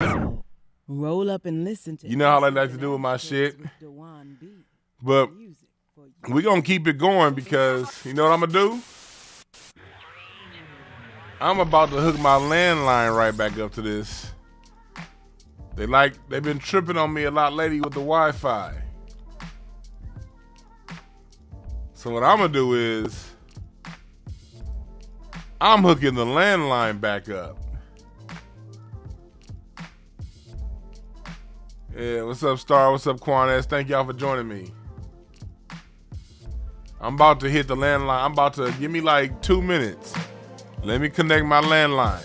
So, roll up and listen to. You know how I like to do with my shit. But we gonna keep it going because you know what I'm gonna do? I'm about to hook my landline right back up to this. They've been tripping on me a lot lately with the Wi-Fi. So what I'm gonna do is I'm hooking the landline back up. Yeah, what's up, Star? What's up, Quanez? Thank y'all for joining me. I'm about to hit the landline. I'm about to give me like 2 minutes. Let me connect my landline.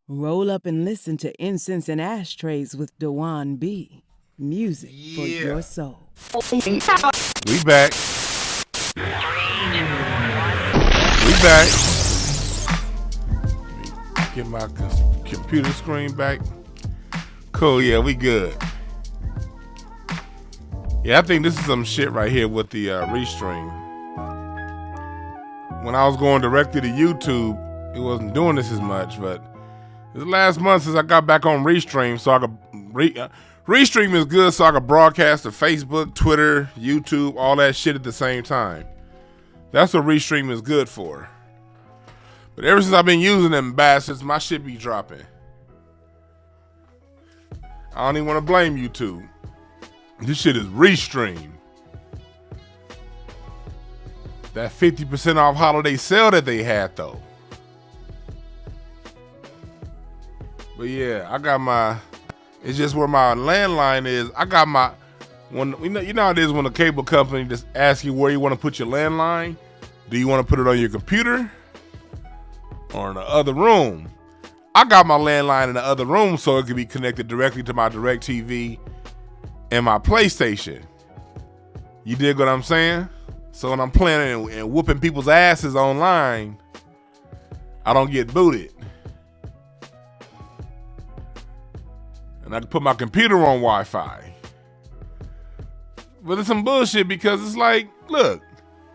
Roll up and listen to Incense and Ashtrays with Dwwann B. Music for your soul. We back. We back. Get my computer screen back. Cool, yeah, we good. Yeah, I think this is some shit right here with the Restream. When I was going directly to YouTube, it wasn't doing this as much, but this last month since I got back on Restream, so I could Restream is good, so I could broadcast to Facebook, Twitter, YouTube, all that shit at the same time. That's what Restream is good for. But ever since I've been using them bastards, my shit be dropping. I don't even want to blame YouTube. This shit is Restream. That 50% off holiday sale that they had though. But yeah, I got my, it's just where my landline is. I got my when you know how it is when a cable company just asks you where you want to put your landline. Do you want to put it on your computer or in the other room? I got my landline in the other room so it can be connected directly to my DirecTV and my PlayStation. You dig what I'm saying? So when I'm playing and whooping people's asses online, I don't get booted. And I can put my computer on Wi-Fi. But it's some bullshit because it's like, look,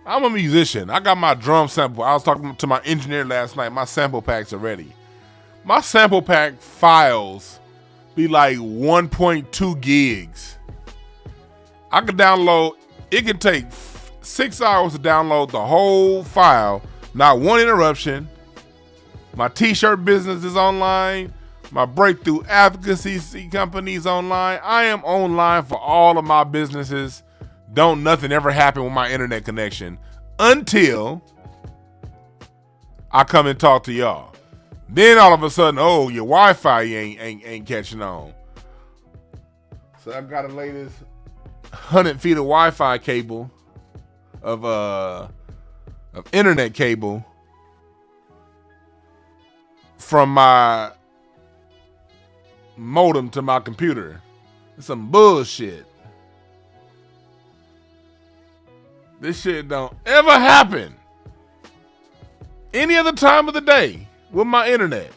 I'm a musician. I got my drum sample. I was talking to my engineer last night. My sample packs are ready. My sample pack files be like 1.2 gigs. I could download, it could take 6 hours to download the whole file. Not one interruption. My t-shirt business is online. My breakthrough advocacy company's online. I am online for all of my businesses. Don't nothing ever happen with my internet connection until I come and talk to y'all. Then all of a sudden, oh, your Wi-Fi ain't catching on. So I've got to lay this 100 feet of Wi-Fi cable of internet cable from my modem to my computer. It's some bullshit. This shit don't ever happen any other time of the day with my internet.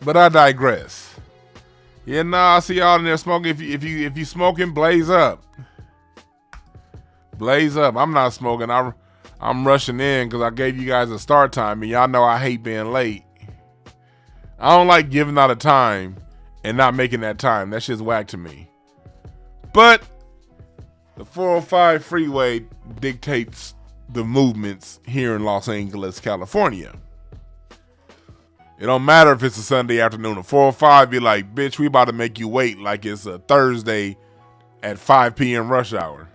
But I digress. Yeah, nah, I see y'all in there smoking. If you smoking, blaze up. Blaze up. I'm not smoking. I'm rushing in because I gave you guys a start time, and y'all know I hate being late. I don't like giving out a time and not making that time. That shit's whack to me. But the 405 freeway dictates the movements here in Los Angeles, California. It don't matter if it's a Sunday afternoon. The 405 be like, bitch, we about to make you wait like it's a Thursday at 5 p.m. rush hour.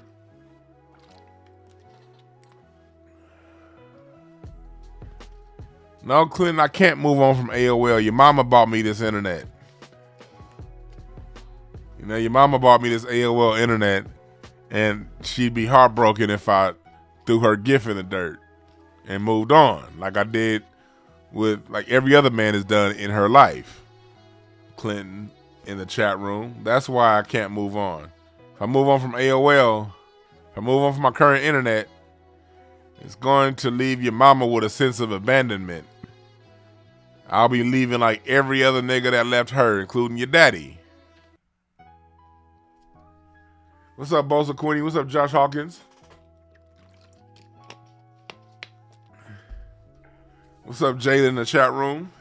No, Clinton, I can't move on from AOL. Your mama bought me this internet. You know, your mama bought me this AOL internet, and she'd be heartbroken if I threw her gift in the dirt and moved on, like I did with like every other man has done in her life. Clinton in the chat room. That's why I can't move on. If I move on from AOL, if I move on from my current internet, it's going to leave your mama with a sense of abandonment. I'll be leaving like every other nigga that left her, including your daddy. What's up, Bosa Queenie? What's up, Josh Hawkins? What's up, Jada in the chat room?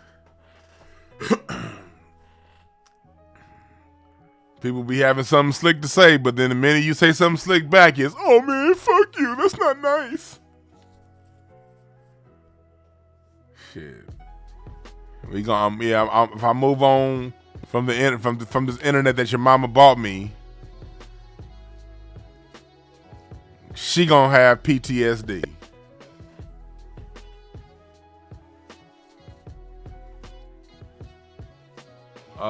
People be having something slick to say, but then the minute you say something slick back, it's, oh man, fuck you. That's not nice. Shit. We gonna, if I move on from this internet that your mama bought me, she gonna have PTSD.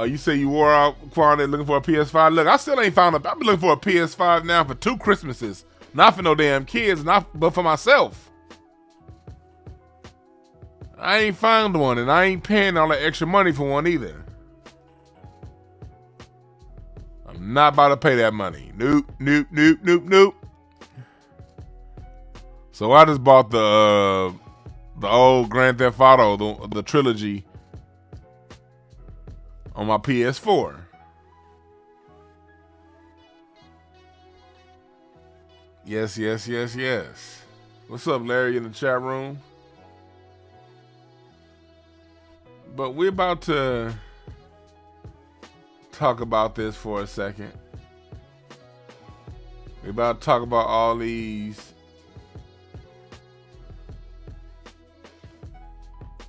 You say you wore out quarantine looking for a PS5. Look, I still ain't found a. I've been looking for a PS5 now for 2 Christmases. Not for no damn kids, but for myself. I ain't found one, and I ain't paying all that extra money for one either. I'm not about to pay that money. Nope, nope, nope, nope, nope. So I just bought the old Grand Theft Auto, the trilogy, on my PS4. Yes, yes, yes, yes. What's up, Larry, in the chat room? But we're about to talk about this for a second. We're about to talk about all these.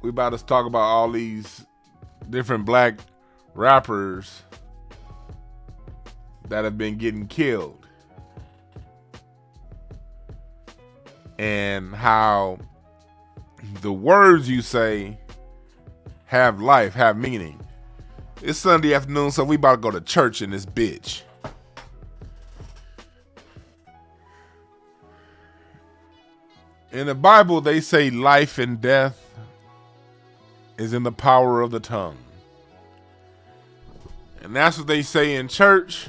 We're about to talk about all these different black rappers that have been getting killed. And how the words you say have life, have meaning. It's Sunday afternoon, so we about to go to church in this bitch. In the Bible, they say life and death is in the power of the tongue. And that's what they say in church.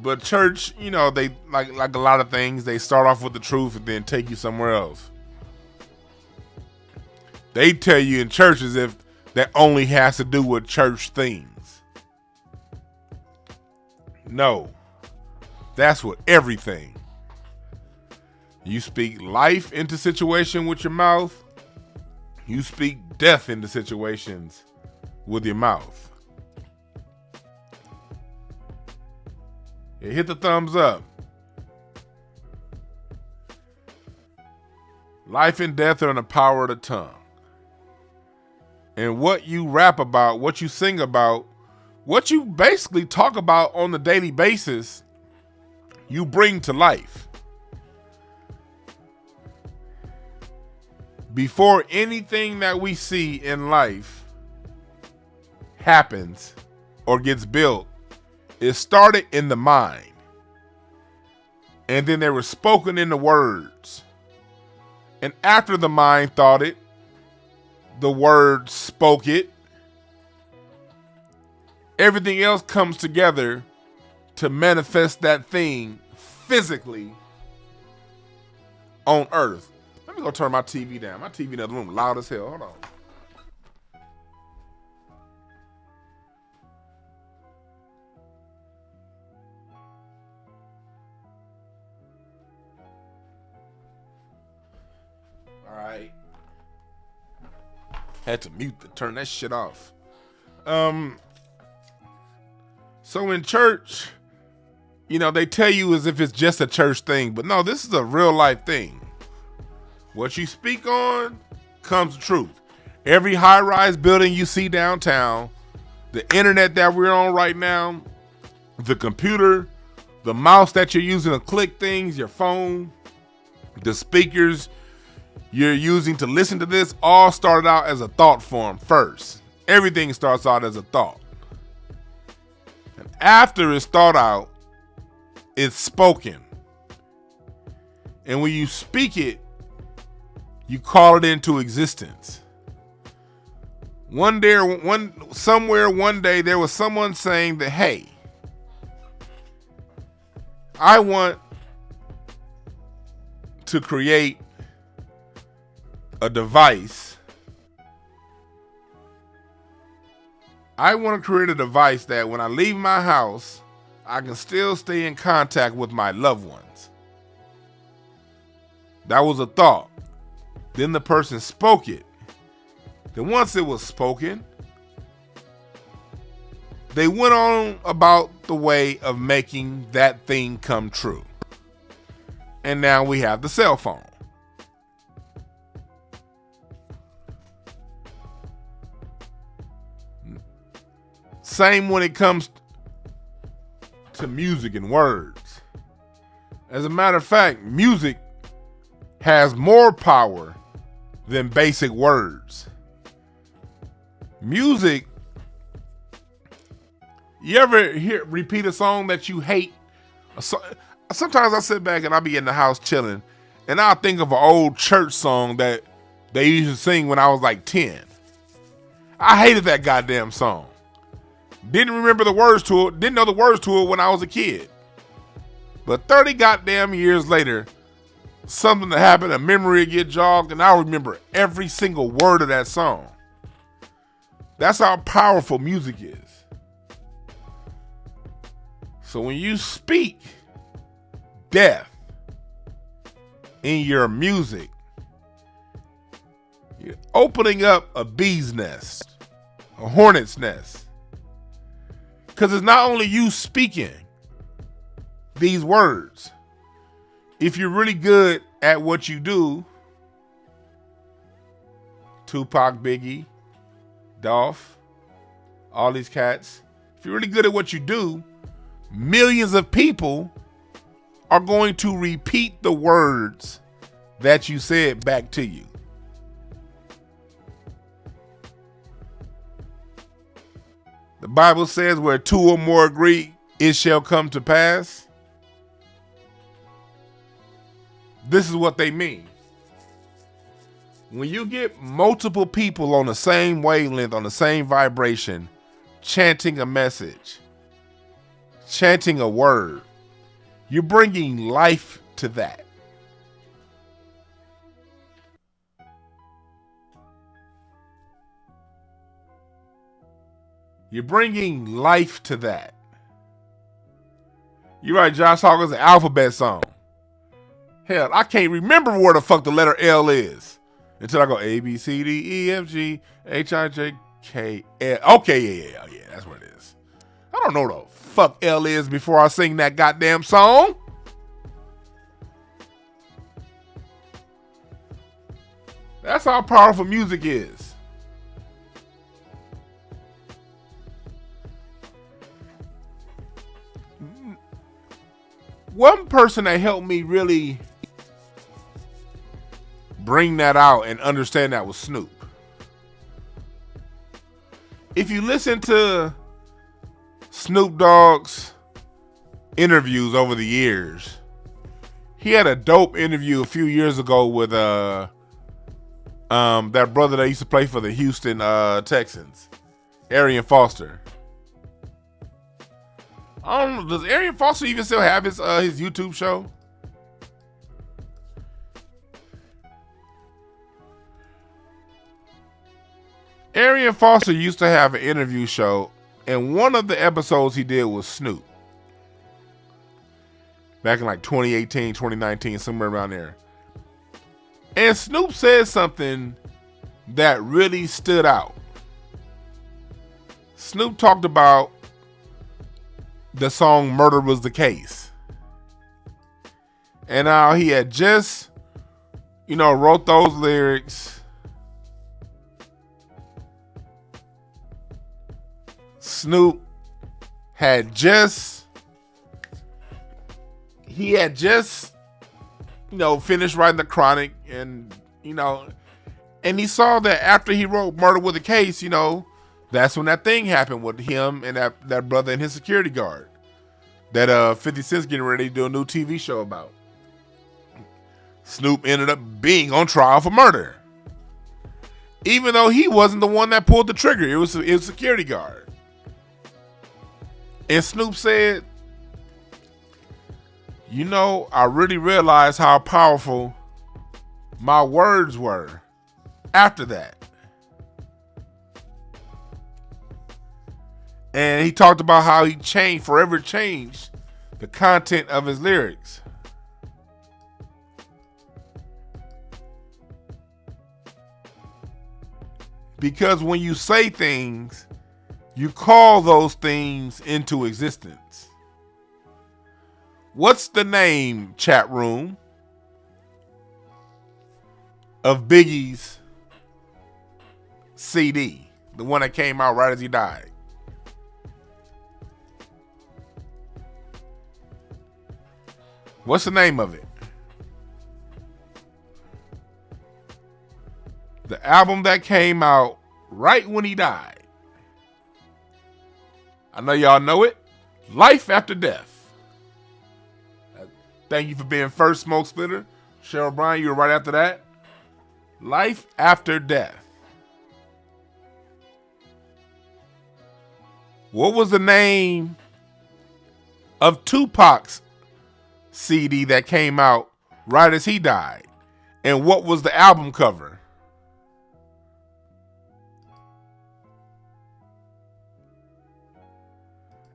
But church, you know, they like a lot of things, they start off with the truth and then take you somewhere else. They tell you in church as if that only has to do with church things. No, that's with everything. You speak life into situation with your mouth. You speak death into situations with your mouth. Yeah, hit the thumbs up. Life and death are in the power of the tongue. And what you rap about, what you sing about, what you basically talk about on a daily basis, you bring to life. Before anything that we see in life happens or gets built, it started in the mind. And then they were spoken in the words. And after the mind thought it, the words spoke it. Everything else comes together to manifest that thing physically on earth. Let me go turn my TV down. My TV in the other room loud as hell. Hold on. All right. Had to mute to turn that shit off. So in church, you know, they tell you as if it's just a church thing, but no, this is a real life thing. What you speak on comes the truth. Every high-rise building you see downtown, the internet that we're on right now, the computer, the mouse that you're using to click things, your phone, the speakers you're using to listen to this, all started out as a thought form first. Everything starts out as a thought. And after it's thought out, it's spoken. And when you speak it, you call it into existence. One day, one day, there was someone saying that, hey, I want to create a device. I want to create a device that when I leave my house, I can still stay in contact with my loved ones. That was a thought. Then the person spoke it. Then once it was spoken, they went on about the way of making that thing come true. And now we have the cell phone. Same when it comes to music and words. As a matter of fact, music has more power than basic words. Music, you ever repeat a song that you hate? Sometimes I sit back and I'll be in the house chilling and I'll think of an old church song that they used to sing when I was like 10. I hated that goddamn song. Didn't remember the words to it, didn't know the words to it when I was a kid. But 30 goddamn years later, something that happened, a memory will get jogged, and I'll remember every single word of that song. That's how powerful music is. So when you speak death in your music, you're opening up a bee's nest, a hornet's nest. Because it's not only you speaking these words. If you're really good at what you do, Tupac, Biggie, Dolph, all these cats, if you're really good at what you do, millions of people are going to repeat the words that you said back to you. The Bible says where two or more agree, it shall come to pass. this is what they mean. When you get multiple people on the same wavelength, on the same vibration, chanting a message, chanting a word, you're bringing life to that. You're bringing life to that. You're right, Josh Hawkins, an alphabet song. Hell, I can't remember where the fuck the letter L is until I go A, B, C, D, E, F, G, H, I, J, K, L. Okay, yeah, that's what it is. I don't know what the fuck L is before I sing that goddamn song. That's how powerful music is. One person that helped me really bring that out and understand that was Snoop. If you listen to Snoop Dogg's interviews over the years, he had a dope interview a few years ago with that brother that used to play for the Houston Texans, Arian Foster. I don't know, does Arian Foster even still have his YouTube show? Arian Foster used to have an interview show, and one of the episodes he did was Snoop. Back in like 2018, 2019, somewhere around there. And Snoop said something that really stood out. Snoop talked about the song Murder Was the Case. And how he had just, wrote those lyrics. Snoop had just, finished writing The Chronic, and, and he saw that after he wrote Murder Was the Case, that's when that thing happened with him and that brother and his security guard that 50 Cent's getting ready to do a new TV show about. Snoop ended up being on trial for murder, even though he wasn't the one that pulled the trigger. It was his security guard. And Snoop said, I really realized how powerful my words were after that. And he talked about how he forever changed the content of his lyrics. Because when you say things, you call those things into existence. What's the name, chat room, of Biggie's CD? The one that came out right as he died. What's the name of it? The album that came out right when he died. I know y'all know it. Life After Death. Thank you for being first, Smoke Splitter. Cheryl Bryan, you were right after that. Life After Death. What was the name of Tupac's CD that came out right as he died? And what was the album cover?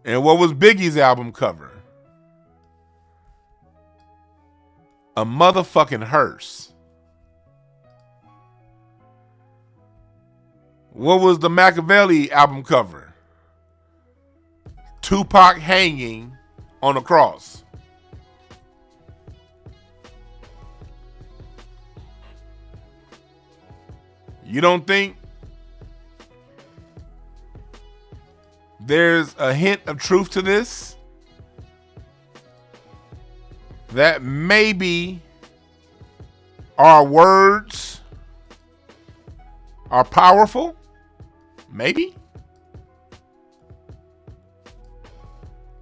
And what was Biggie's album cover? A motherfucking hearse. What was the Machiavelli album cover? Tupac hanging on a cross. You don't think there's a hint of truth to this? That maybe our words are powerful? Maybe?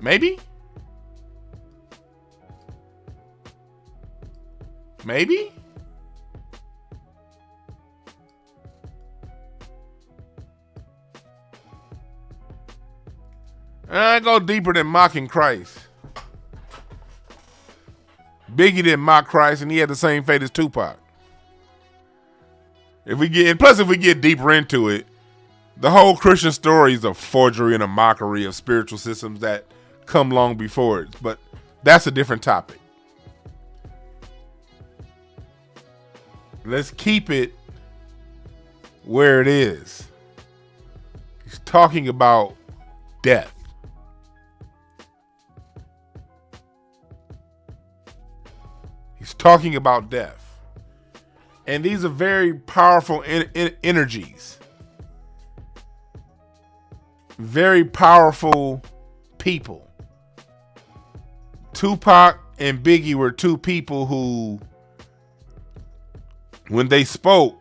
Maybe? Maybe? I go deeper than mocking Christ. Biggie didn't mock Christ, and he had the same fate as Tupac. If we get deeper into it, the whole Christian story is a forgery and a mockery of spiritual systems that come long before it. But that's a different topic. Let's keep it where it is. He's talking about death. He's talking about death. And these are very powerful energies. Very powerful people. Tupac and Biggie were two people who, when they spoke,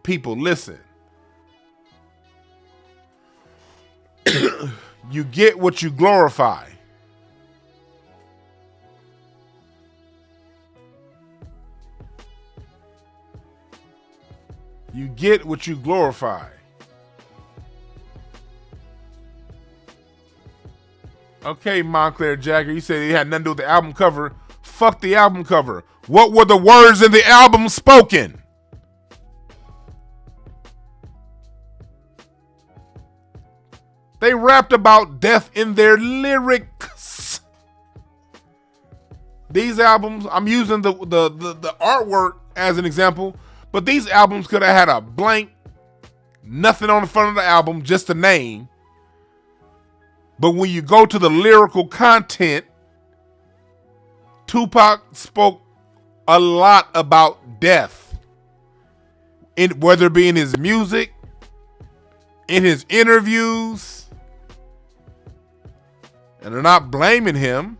people listened. You get what you glorify. You get what you glorify. Okay, Montclair Jagger, you said it had nothing to do with the album cover. Fuck the album cover. What were the words in the album spoken? They rapped about death in their lyrics. These albums, I'm using the artwork as an example, but these albums could have had a blank, nothing on the front of the album, just a name. But when you go to the lyrical content, Tupac spoke a lot about death, whether it be in his music, in his interviews. And they're not blaming him.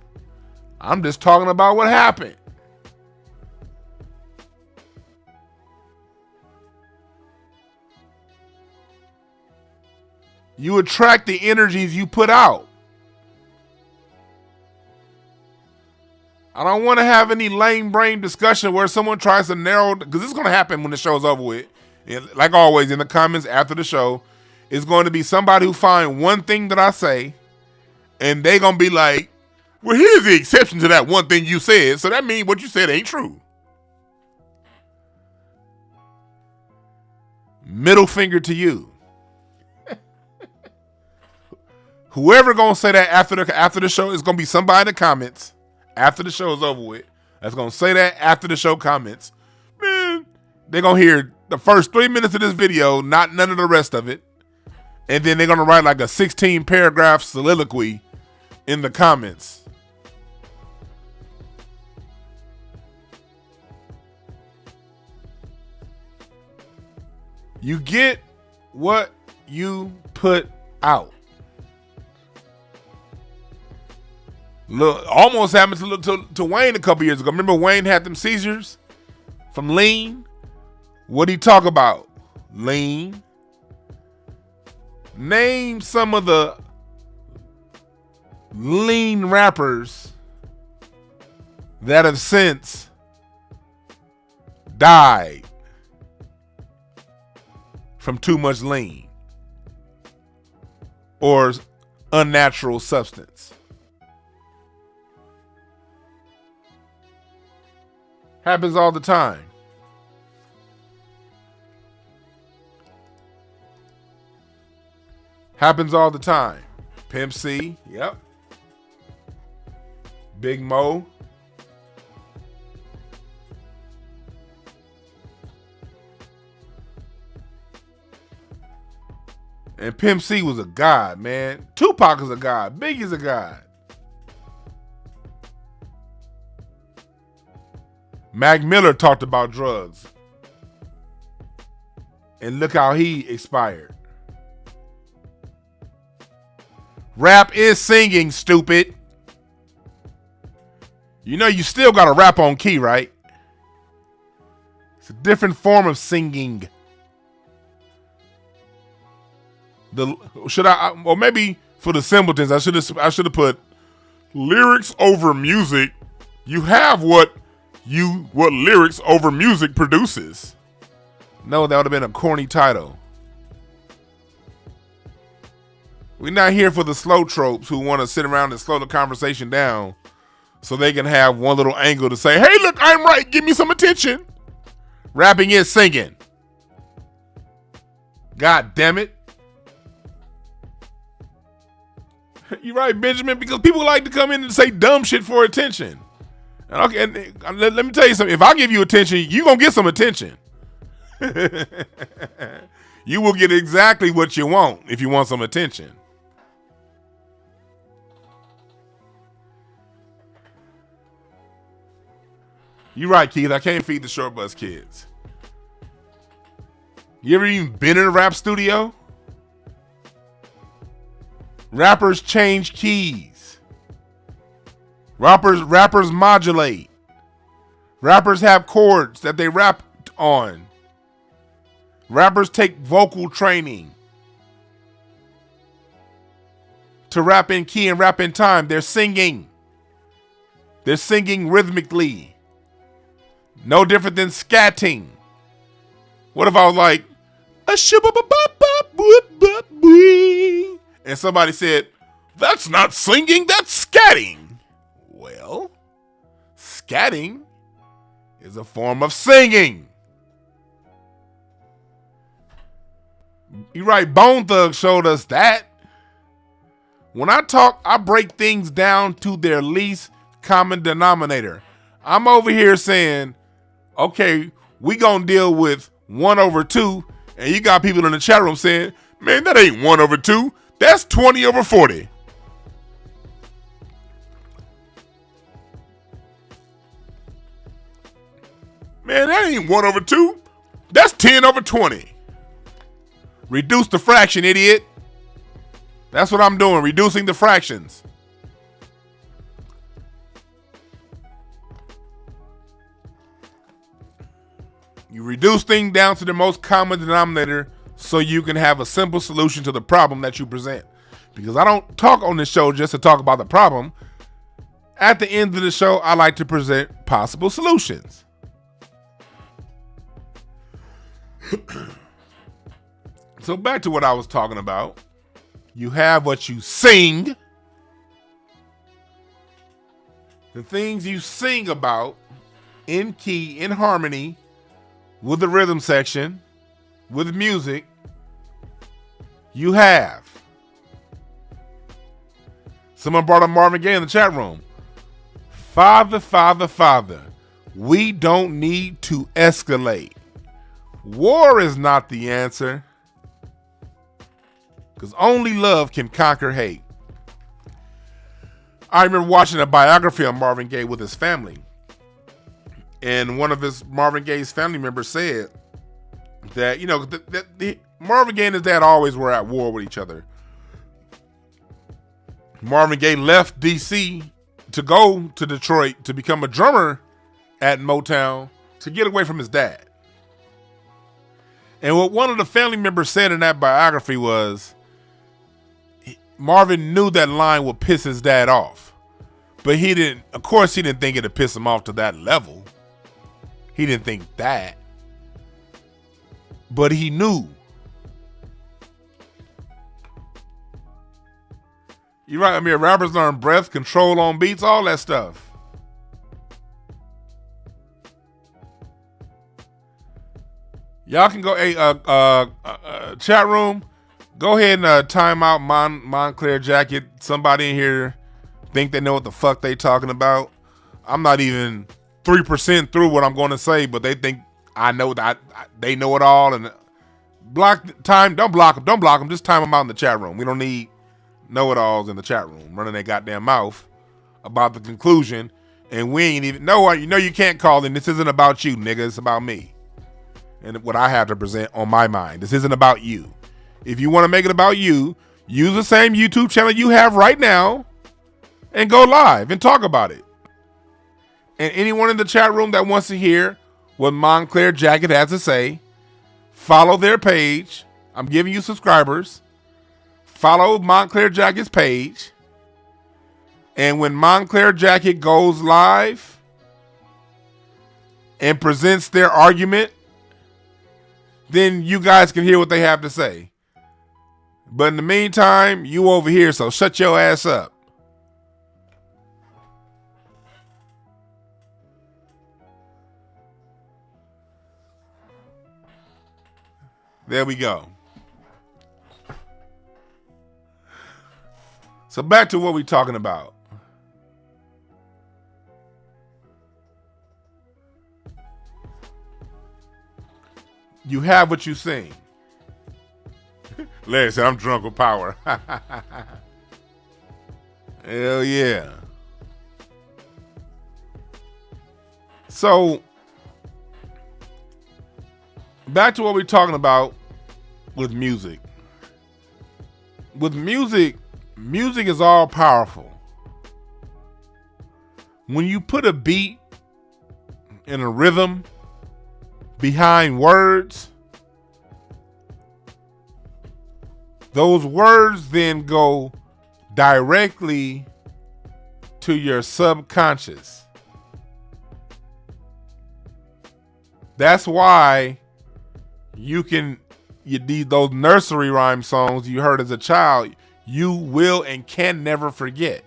I'm just talking about what happened. You attract the energies you put out. I don't want to have any lame brain discussion where someone tries to narrow, because this is going to happen when the show's over with. And like always, in the comments after the show, it's going to be somebody who find one thing that I say, and they going to be like, well, here's the exception to that one thing you said, so that means what you said ain't true. Middle finger to you. Whoever gonna say that after the show is gonna be somebody in the comments after the show is over with. That's gonna say that after the show comments. Man, they're gonna hear the first 3 minutes of this video, not none of the rest of it, and then they're gonna write like a 16 paragraph soliloquy in the comments. You get what you put out. Look, almost happened to Wayne a couple years ago. Remember Wayne had them seizures from lean? What'd he talk about? Lean. Name some of the lean rappers that have since died from too much lean or unnatural substance. Happens all the time. Happens all the time. Pimp C, yep. Big Mo. And Pimp C was a god, man. Tupac is a god. Biggie's a god. Mac Miller talked about drugs. And look how he expired. Rap is singing, stupid. You know you still got to rap on key, right? It's a different form of singing. Or maybe for the simpletons, I should have put lyrics over music. You have what you what lyrics over music produces. No, that would have been a corny title. We're not here for the slow tropes who want to sit around and slow the conversation down so they can have one little angle to say, hey, look, I'm right. Give me some attention. Rapping is singing. God damn it. You're right, Benjamin, because people like to come in and say dumb shit for attention. And let me tell you something. If I give you attention, you're going to get some attention. You will get exactly what you want if you want some attention. You're right, Keith. I can't feed the short bus kids. You ever even been in a rap studio? Rappers change keys. Rappers modulate. Rappers have chords that they rap on. Rappers take vocal training to rap in key and rap in time. They're singing. They're singing rhythmically. No different than scatting. What if I was like, and somebody said, that's not singing, that's scatting. Well, scatting is a form of singing. You're right, Bone Thug showed us that. When I talk, I break things down to their least common denominator. I'm over here saying, okay, we gonna deal with 1/2, and you got people in the chat room saying, man, that ain't 1/2, that's 20/40. Man, that ain't 1/2, that's 10/20. Reduce the fraction, idiot. That's what I'm doing, reducing the fractions. You reduce things down to the most common denominator so you can have a simple solution to the problem that you present. Because I don't talk on this show just to talk about the problem. At the end of the show, I like to present possible solutions. So back to what I was talking about. You have what you sing. The things you sing about in key, in harmony, with the rhythm section, with music, you have. Someone brought up Marvin Gaye in the chat room. Father, Father, Father, we don't need to escalate. War is not the answer, because only love can conquer hate. I remember watching a biography on Marvin Gaye with his family. And one of Marvin Gaye's family members said that, Marvin Gaye and his dad always were at war with each other. Marvin Gaye left D.C. to go to Detroit to become a drummer at Motown to get away from his dad. And what one of the family members said in that biography was, Marvin knew that line would piss his dad off. But he didn't think it'd piss him off to that level. He didn't think that. But he knew. You're right. I mean, rappers learn breath, control on beats, all that stuff. Y'all can go, chat room, go ahead and time out Montclair Jacket. Somebody in here think they know what the fuck they talking about. I'm not even 3% through what I'm going to say, but they think I know that they know it all. And don't block them. Just time them out in the chat room. We don't need know-it-alls in the chat room running their goddamn mouth about the conclusion, and we ain't even you can't call in. This isn't about you, nigga. It's about me and what I have to present on my mind. This isn't about you. If you want to make it about you, use the same YouTube channel you have right now and go live and talk about it. And anyone in the chat room that wants to hear what Montclair Jacket has to say, follow their page. I'm giving you subscribers. Follow Montclair Jacket's page. And when Montclair Jacket goes live, and presents their argument, then you guys can hear what they have to say. But in the meantime, you over here, so shut your ass up. There we go. So back to what we're talking about. You have what you sing. Larry said, I'm drunk with power. Hell yeah. So, back to what we're talking about with music. With music, music is all powerful. When you put a beat and a rhythm behind words, those words then go directly to your subconscious. That's why those nursery rhyme songs you heard as a child, you will and can never forget.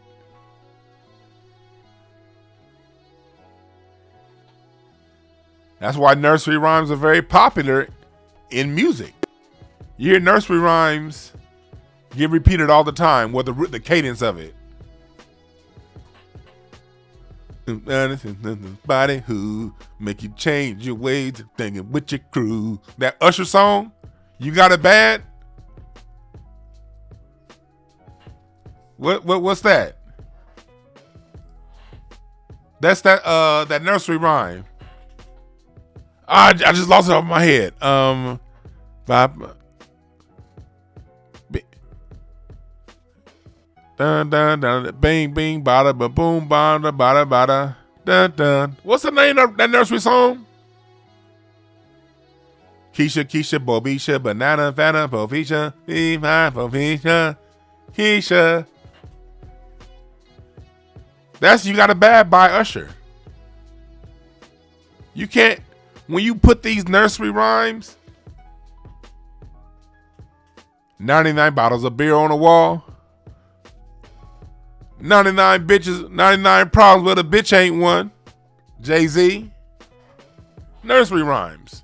That's why nursery rhymes are very popular in music. You hear nursery rhymes get repeated all the time, with the cadence of it. Body who make you change your ways, thinking with your crew. That Usher song, You Got It Bad. What's that? That's that nursery rhyme. I just lost it off my head. Dun dun dun, bing bing, bada ba boom, bada bada bada, dun dun. What's the name of that nursery song? Keisha, Keisha, Bobisha, Banana, Fana, Bobisha, Eva, Bobisha, Keisha. That's You Got It Bad by Usher. You can't, when you put these nursery rhymes, 99 bottles of beer on the wall, 99 bitches, 99 problems, but a bitch ain't one. Jay-Z. Nursery rhymes.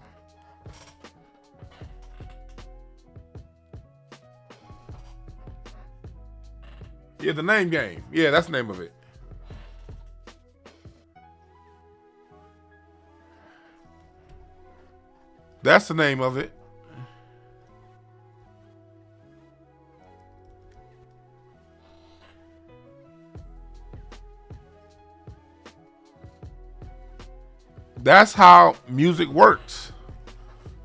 Yeah, The Name Game. Yeah, that's the name of it. That's the name of it. That's how music works.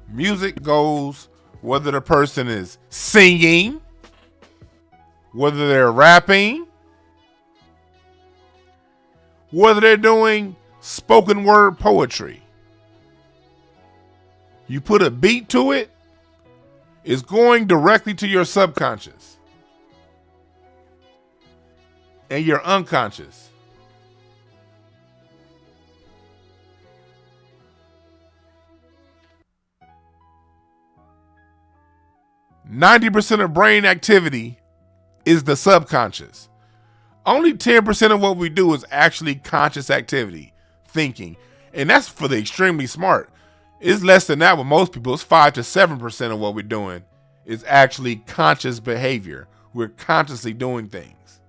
Music goes whether the person is singing, whether they're rapping, whether they're doing spoken word poetry. You put a beat to it, it's going directly to your subconscious and your unconscious. %90 of brain activity is the subconscious. Only 10% of what we do is actually conscious activity, thinking. And that's for the extremely smart. It's less than that with most people. It's 5 to 7% of what we're doing is actually conscious behavior. We're consciously doing things.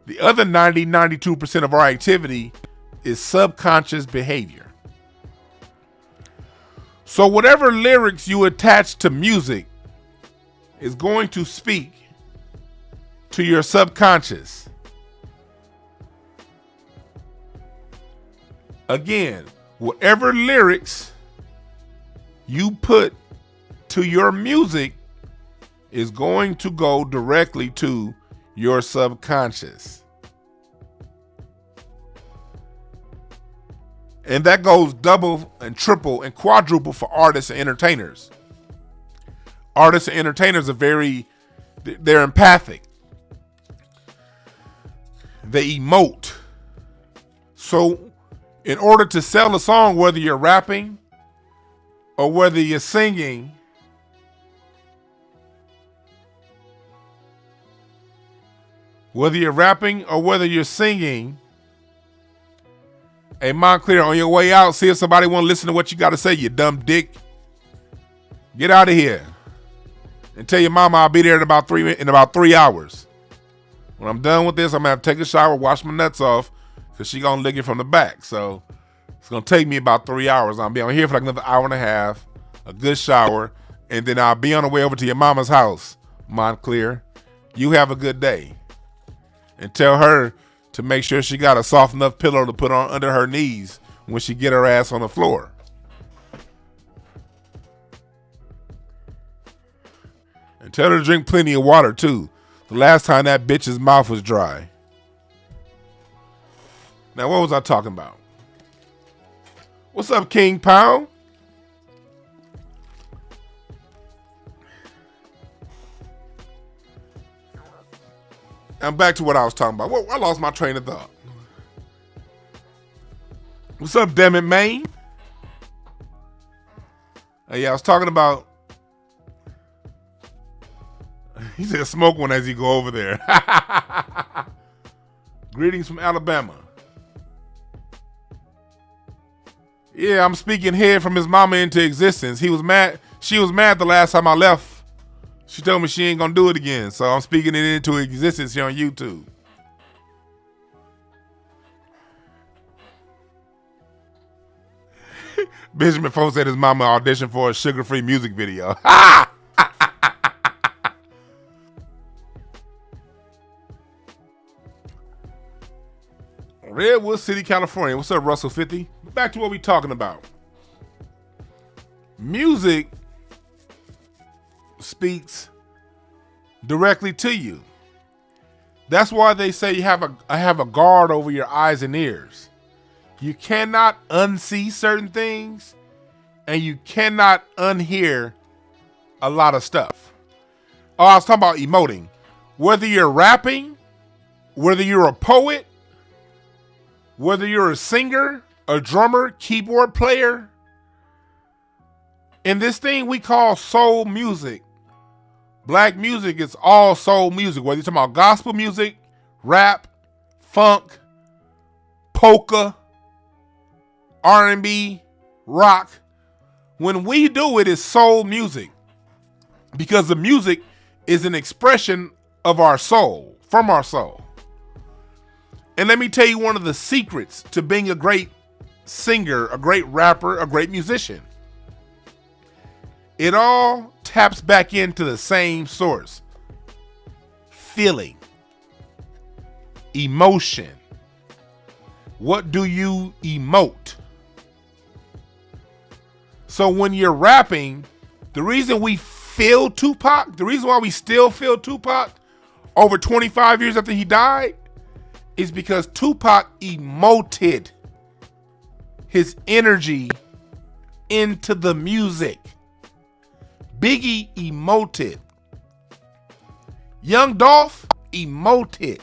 The other 92% of our activity is subconscious behavior. So whatever lyrics you attach to music is going to speak to your subconscious. Again, whatever lyrics you put to your music is going to go directly to your subconscious. And that goes double and triple and quadruple for artists and entertainers. Artists and entertainers are they're empathic. They emote. So In order to sell a song, whether you're rapping or whether you're singing, hey, Montclair, on your way out, see if somebody want to listen to what you got to say, you dumb dick. Get out of here. And tell your mama I'll be there in about 3 hours. When I'm done with this, I'm going to have to take a shower, wash my nuts off, because she going to lick it from the back. So it's going to take me about 3 hours. I'll be on here for like another hour and a half, a good shower, and then I'll be on the way over to your mama's house, Montclair. You have a good day. And tell her to make sure she got a soft enough pillow to put on under her knees when she get her ass on the floor. And tell her to drink plenty of water too. The last time that bitch's mouth was dry. Now, what was I talking about? What's up, King Powell? I'm back to what I was talking about. Well, I lost my train of thought. What's up, damn it, Maine? Yeah, I was talking about. He said smoke one as you go over there. Greetings from Alabama. Yeah, I'm speaking head from his mama into existence. He was mad. She was mad the last time I left. She told me she ain't gonna do it again. So I'm speaking it into existence here on YouTube. Benjamin Fo said his mama auditioned for a sugar-free music video. Redwood City, California. What's up, Russell 50? Back to what we talking about. Music speaks directly to you. That's why they say you have a guard over your eyes and ears. You cannot unsee certain things, and you cannot unhear a lot of stuff. Oh, I was talking about emoting. Whether you're rapping, whether you're a poet, whether you're a singer, a drummer, keyboard player, in this thing we call soul music, black music is all soul music. Whether you're talking about gospel music, rap, funk, polka, R&B, rock, when we do it, it's soul music, because the music is an expression of our soul, from our soul. And let me tell you one of the secrets to being a great singer, a great rapper, a great musician. It all taps back into the same source. Feeling. Emotion. What do you emote? So when you're rapping, the reason we feel Tupac, the reason why we still feel Tupac over 25 years after he died, is because Tupac emoted his energy into the music. Biggie emoted. Young Dolph emoted.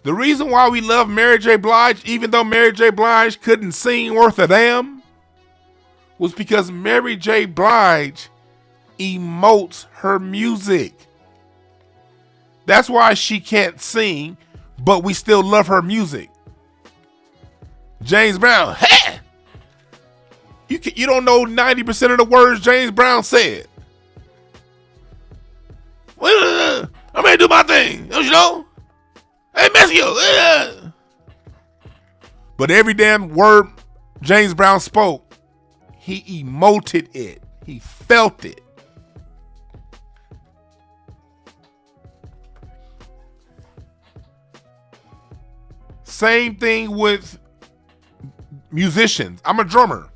The reason why we love Mary J. Blige, even though Mary J. Blige couldn't sing worth a damn, was because Mary J. Blige emotes her music. That's why she can't sing, but we still love her music. James Brown, hey! You don't know 90% of the words James Brown said. I'm gonna do my thing, don't you know? Hey, Mexico. But every damn word James Brown spoke, he emoted it. He felt it. Same thing with musicians. I'm a drummer.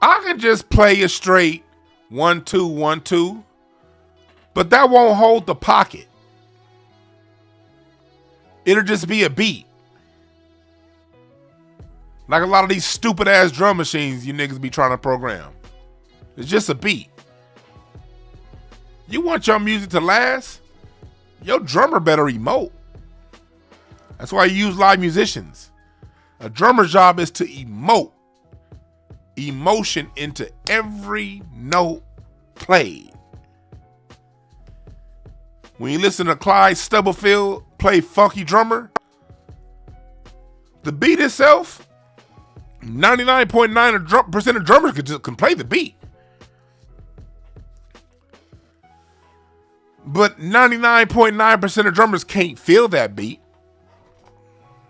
I can just play a straight 1-2, 1-2, but that won't hold the pocket. It'll just be a beat. Like a lot of these stupid ass drum machines you niggas be trying to program. It's just a beat. You want your music to last? Your drummer better emote. That's why you use live musicians. A drummer's job is to emote emotion into every note played. When you listen to Clyde Stubblefield play Funky Drummer, the beat itself, 99.9% of drummers can play the beat. But 99.9% of drummers can't feel that beat.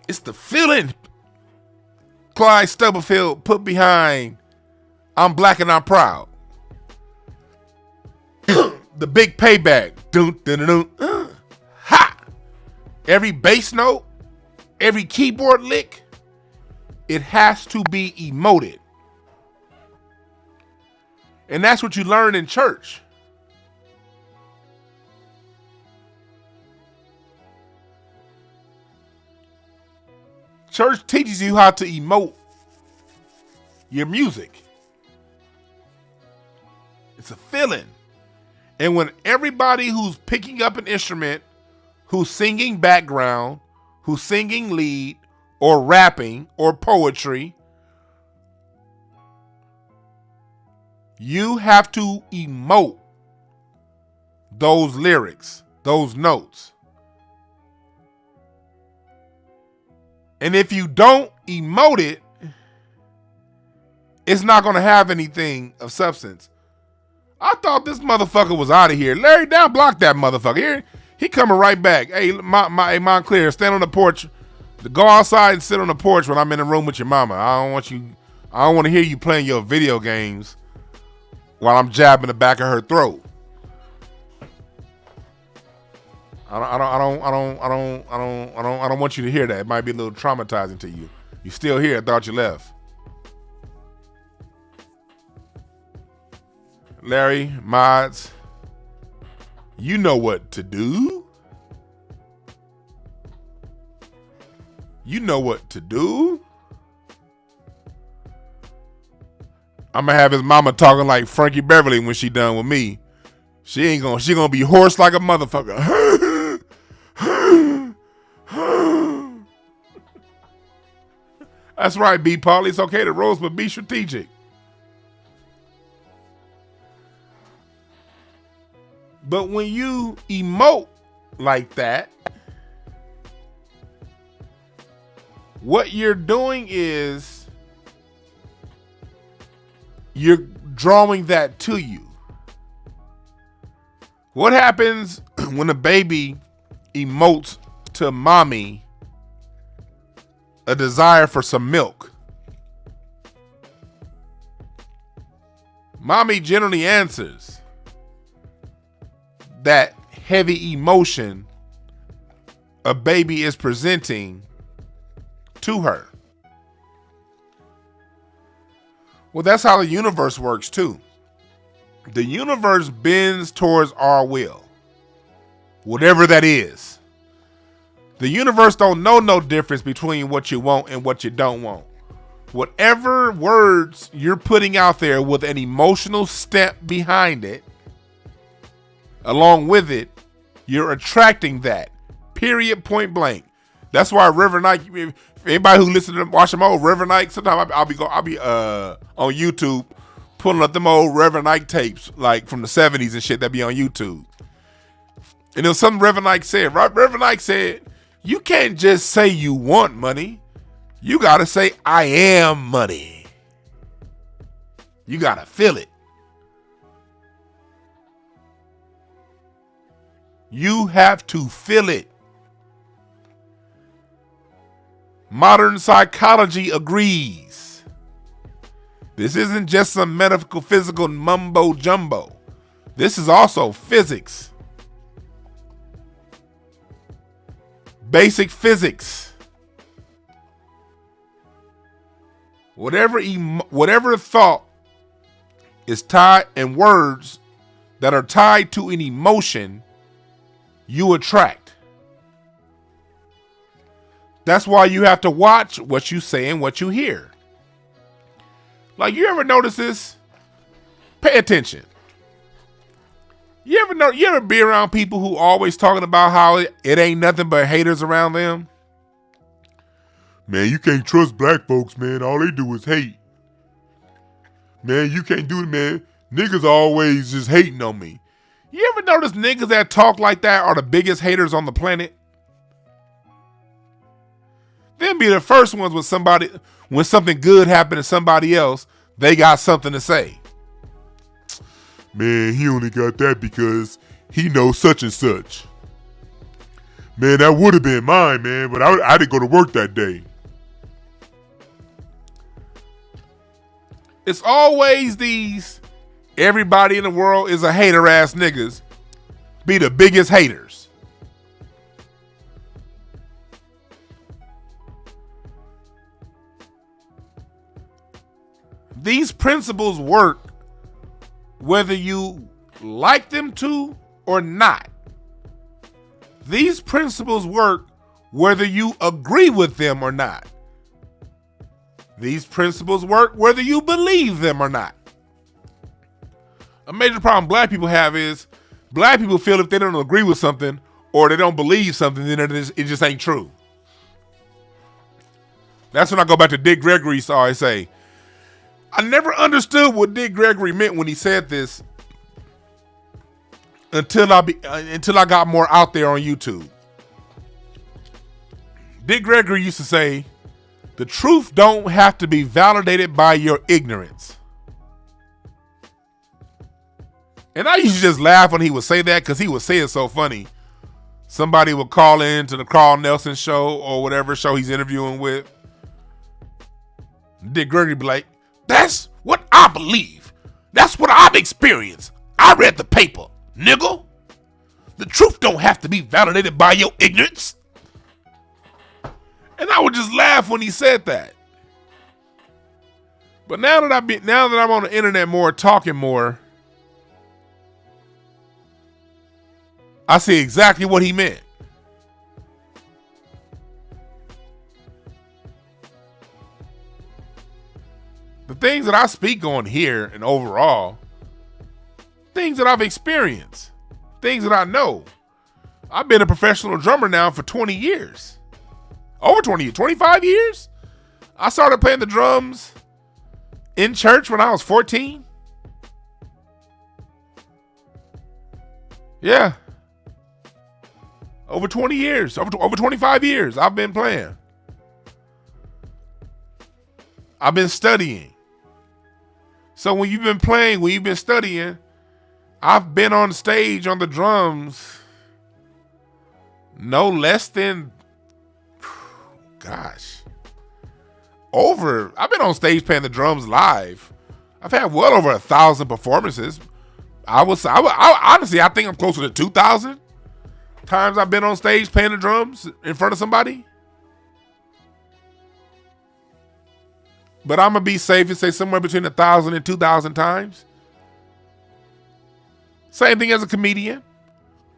It's the feeling Clyde Stubblefield put behind I'm Black and I'm Proud. The big payback. Dun, dun, dun, dun. Ha! Every bass note, every keyboard lick, it has to be emoted. And that's what you learn in church. Church teaches you how to emote your music. It's a feeling. And when everybody who's picking up an instrument, who's singing background, who's singing lead, or rapping, or poetry, you have to emote those lyrics, those notes. And if you don't emote it, it's not going to have anything of substance. I thought this motherfucker was out of here. Larry, down block that motherfucker. Here, he coming right back. Hey, Montclair, stand on the porch. Go outside and sit on the porch when I'm in the room with your mama. I don't want to hear you playing your video games while I'm jabbing the back of her throat. I don't want you to hear that. It might be a little traumatizing to you. You still here? I thought you left. Larry, mods, you know what to do. You know what to do. I'm gonna have his mama talking like Frankie Beverly when she done with me. She gonna be hoarse like a motherfucker. That's right, B. Paul. It's okay to roast, but be strategic. But when you emote like that, what you're doing is you're drawing that to you. What happens when a baby emotes to mommy a desire for some milk? Mommy generally answers that heavy emotion a baby is presenting to her. Well, that's how the universe works too. The universe bends towards our will, whatever that is. The universe don't know no difference between what you want and what you don't want. Whatever words you're putting out there with an emotional step behind it, along with it, you're attracting that. Period, point blank. That's why River Nike, anybody who listens to watch them old River Nike, sometimes I'll be on YouTube pulling up them old Reverend Ike tapes, like from the 70s and shit that be on YouTube. And there was something Reverend Ike said. Reverend Ike said, you can't just say you want money. You got to say, I am money. You got to feel it. You have to feel it. Modern psychology agrees. This isn't just some medical, physical mumbo jumbo. This is also physics. Basic physics. Whatever thought is tied and words that are tied to an emotion, you attract. That's why you have to watch what you say and what you hear. Like, you ever notice this? Pay attention. You ever be around people who always talking about how it ain't nothing but haters around them? Man, you can't trust black folks, man. All they do is hate. Man, you can't do it, man. Niggas always just hating on me. You ever notice niggas that talk like that are the biggest haters on the planet? Them be the first ones when something good happened to somebody else, they got something to say. Man, he only got that because he knows such and such. Man, that would have been mine, man, but I didn't go to work that day. It's always these, everybody in the world is a hater ass niggas, be the biggest haters. These principles work whether you like them to or not. These principles work whether you agree with them or not. These principles work whether you believe them or not. A major problem black people have is black people feel if they don't agree with something or they don't believe something, then it just ain't true. That's when I go back to Dick Gregory. So I say, I never understood what Dick Gregory meant when he said this until I got more out there on YouTube. Dick Gregory used to say, the truth don't have to be validated by your ignorance. And I used to just laugh when he would say that because he would say it so funny. Somebody would call in to the Carl Nelson show or whatever show he's interviewing with. Dick Gregory be like, that's what I believe. That's what I've experienced. I read the paper, nigga. The truth don't have to be validated by your ignorance. And I would just laugh when he said that. But now that I'm on the internet more, talking more, I see exactly what he meant. The things that I speak on here and overall, things that I've experienced, things that I know. I've been a professional drummer now for 20 years. Over 20 years, 25 years. I started playing the drums in church when I was 14. Yeah. Over 20 years, over 25 years I've been playing. I've been studying. So when you've been playing, when you've been studying, I've been on stage on the drums no less than, I've been on stage playing the drums live. I've had well over 1,000 performances. I honestly, I think I'm closer to 2,000 times I've been on stage playing the drums in front of somebody. But I'm going to be safe and say somewhere between 1,000 and 2,000 times. Same thing as a comedian.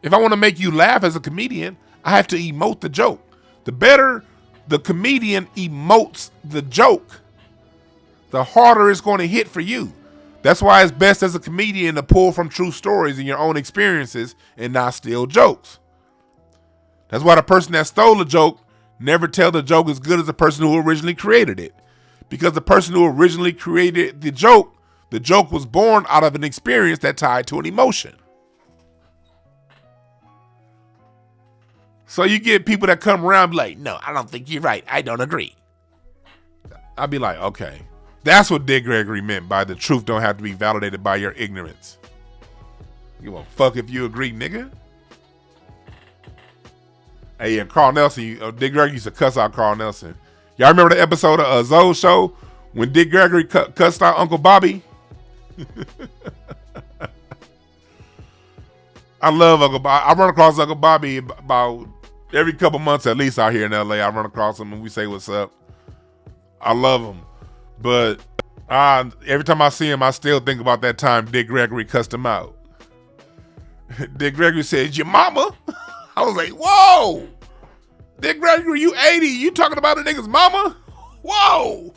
If I want to make you laugh as a comedian, I have to emote the joke. The better the comedian emotes the joke, the harder it's going to hit for you. That's why it's best as a comedian to pull from true stories and your own experiences and not steal jokes. That's why the person that stole the joke never tell the joke as good as the person who originally created it. Because the person who originally created the joke was born out of an experience that tied to an emotion. So you get people that come around and be like, no, I don't think you're right. I don't agree. I'd be like, okay. That's what Dick Gregory meant by the truth don't have to be validated by your ignorance. You want fuck if you agree, nigga? Hey, and Carl Nelson, Dick Gregory used to cuss out Carl Nelson. Y'all remember the episode of Zoe's show when Dick Gregory cussed out Uncle Bobby? I love Uncle Bobby. I run across Uncle Bobby about every couple months at least out here in LA. I run across him and we say what's up. I love him. But every time I see him, I still think about that time Dick Gregory cussed him out. Dick Gregory said, your mama? I was like, whoa! Dick Gregory, you 80. You talking about a nigga's mama? Whoa!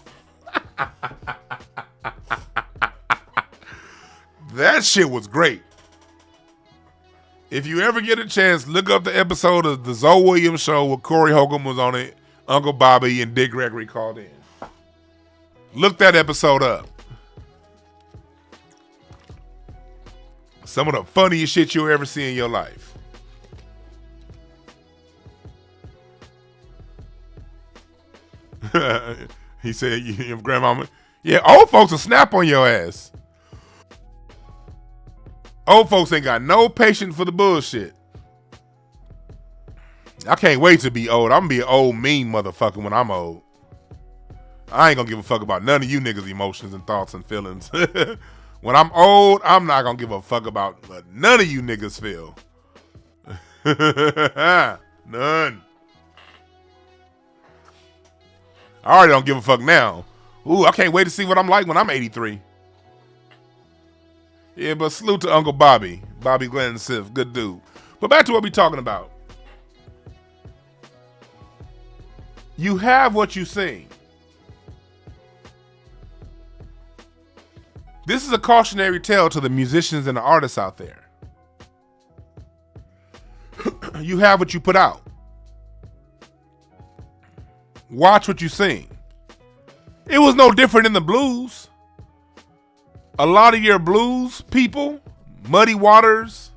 That shit was great. If you ever get a chance, look up the episode of the Zoe Williams show where Corey Holcomb was on it Uncle Bobby and Dick Gregory called in. Look that episode up. Some of the funniest shit you'll ever see in your life. He said, your grandmama, yeah, old folks will snap on your ass. Old folks ain't got no patience for the bullshit. I can't wait to be old. I'm gonna be an old mean motherfucker when I'm old. I ain't gonna give a fuck about none of you niggas' emotions and thoughts and feelings. When I'm old, I'm not gonna give a fuck about what none of you niggas feel. None. I already don't give a fuck now. Ooh, I can't wait to see what I'm like when I'm 83. Yeah, but salute to Uncle Bobby. Bobby Glenn Sif, good dude. But back to what we talking about. You have what you sing. This is a cautionary tale to the musicians and the artists out there. You have what you put out. Watch what you sing. It was no different in the blues. A lot of your blues people, Muddy Waters,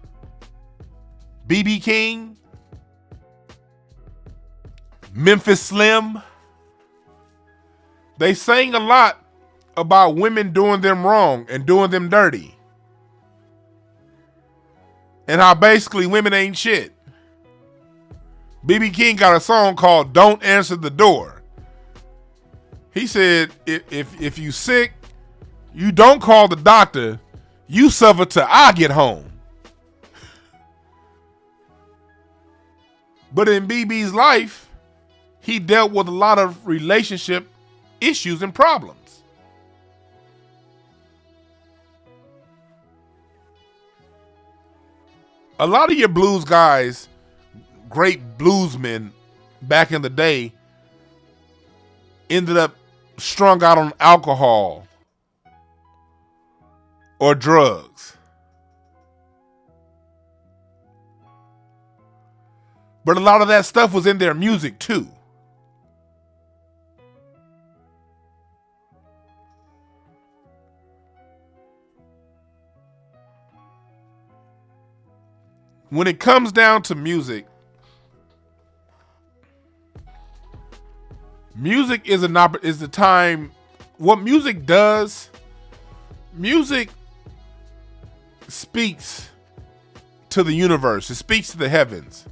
B.B. King, Memphis Slim, they sang a lot about women doing them wrong and doing them dirty. And how basically women ain't shit. B.B. King got a song called Don't Answer the Door. He said, if you sick, you don't call the doctor. You suffer till I get home. But in BB's life, he dealt with a lot of relationship issues and problems. A lot of your blues guys, great bluesmen back in the day, ended up strung out on alcohol or drugs. But a lot of that stuff was in their music too. When it comes down to music, music is the time. What music does, music speaks to the universe. It speaks to the heavens.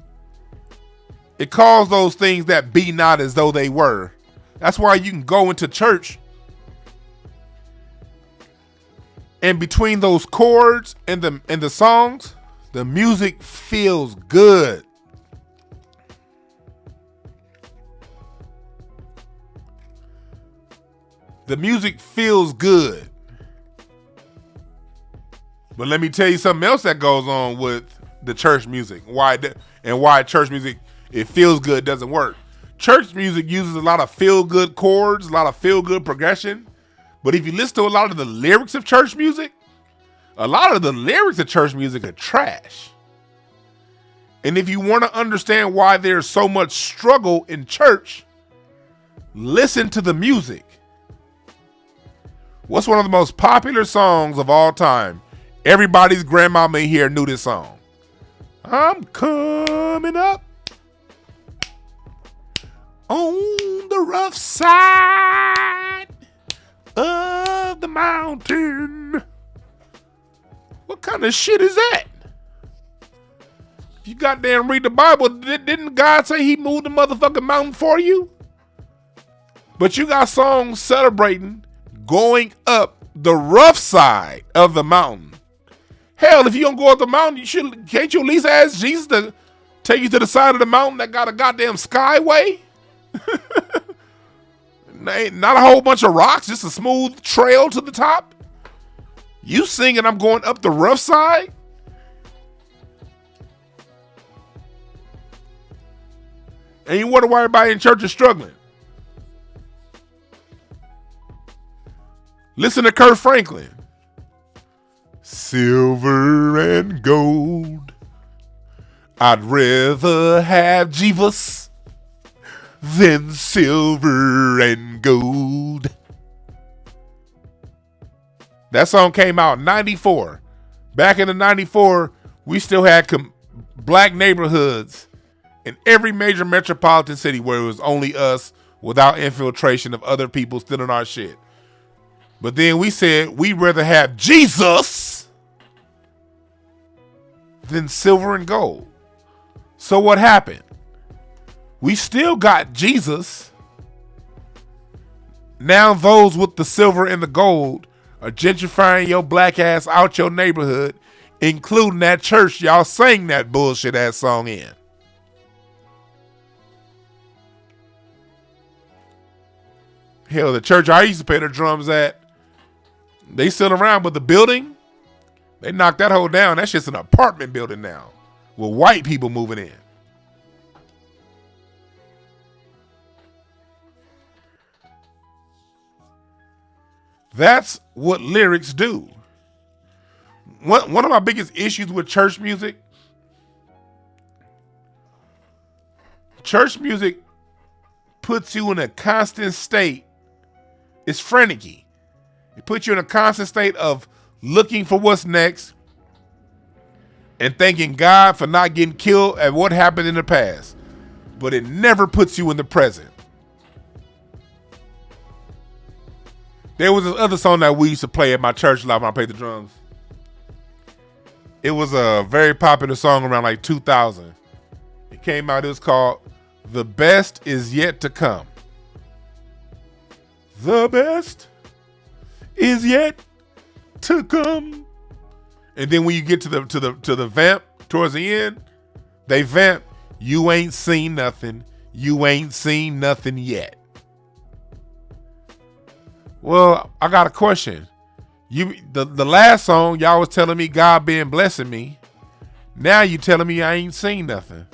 It calls those things that be not as though they were. That's why you can go into church, and between those chords and the songs, the music feels good. The music feels good. But let me tell you something else that goes on with the church music. Why church music, it feels good, doesn't work. Church music uses a lot of feel-good chords, a lot of feel-good progression. But if you listen to a lot of the lyrics of church music, a lot of the lyrics of church music are trash. And if you want to understand why there's so much struggle in church, listen to the music. What's one of the most popular songs of all time? Everybody's grandmama here knew this song. I'm coming up on the rough side of the mountain. What kind of shit is that? If you goddamn read the Bible, didn't God say he moved the motherfucking mountain for you? But you got songs celebrating going up the rough side of the mountain. Hell, if you don't go up the mountain, can't you at least ask Jesus to take you to the side of the mountain that got a goddamn skyway? Not a whole bunch of rocks, just a smooth trail to the top. You singing I'm going up the rough side? And you wonder why everybody in church is struggling. Listen to Kurt Franklin. Silver and gold, I'd rather have Jeebus than silver and gold. That song came out in 94. Back in the 94, we still had black neighborhoods in every major metropolitan city where it was only us without infiltration of other people stealing our shit. But then we said we'd rather have Jesus than silver and gold. So what happened? We still got Jesus. Now those with the silver and the gold are gentrifying your black ass out your neighborhood, including that church y'all sang that bullshit ass song in. Hell, the church I used to play the drums at, they still around, but the building, they knocked that hole down. That's just an apartment building now with white people moving in. That's what lyrics do. One of my biggest issues with church music puts you in a constant state. It's freneky. It puts you in a constant state of looking for what's next and thanking God for not getting killed at what happened in the past. But it never puts you in the present. There was this other song that we used to play at my church live when I played the drums. It was a very popular song around like 2000. It came out, it was called The Best Is Yet to Come. The best is yet to come. And then when you get to the vamp towards the end, they vamp, you ain't seen nothing. You ain't seen nothing yet. Well, I got a question. The last song, y'all was telling me God been blessing me. Now you telling me I ain't seen nothing.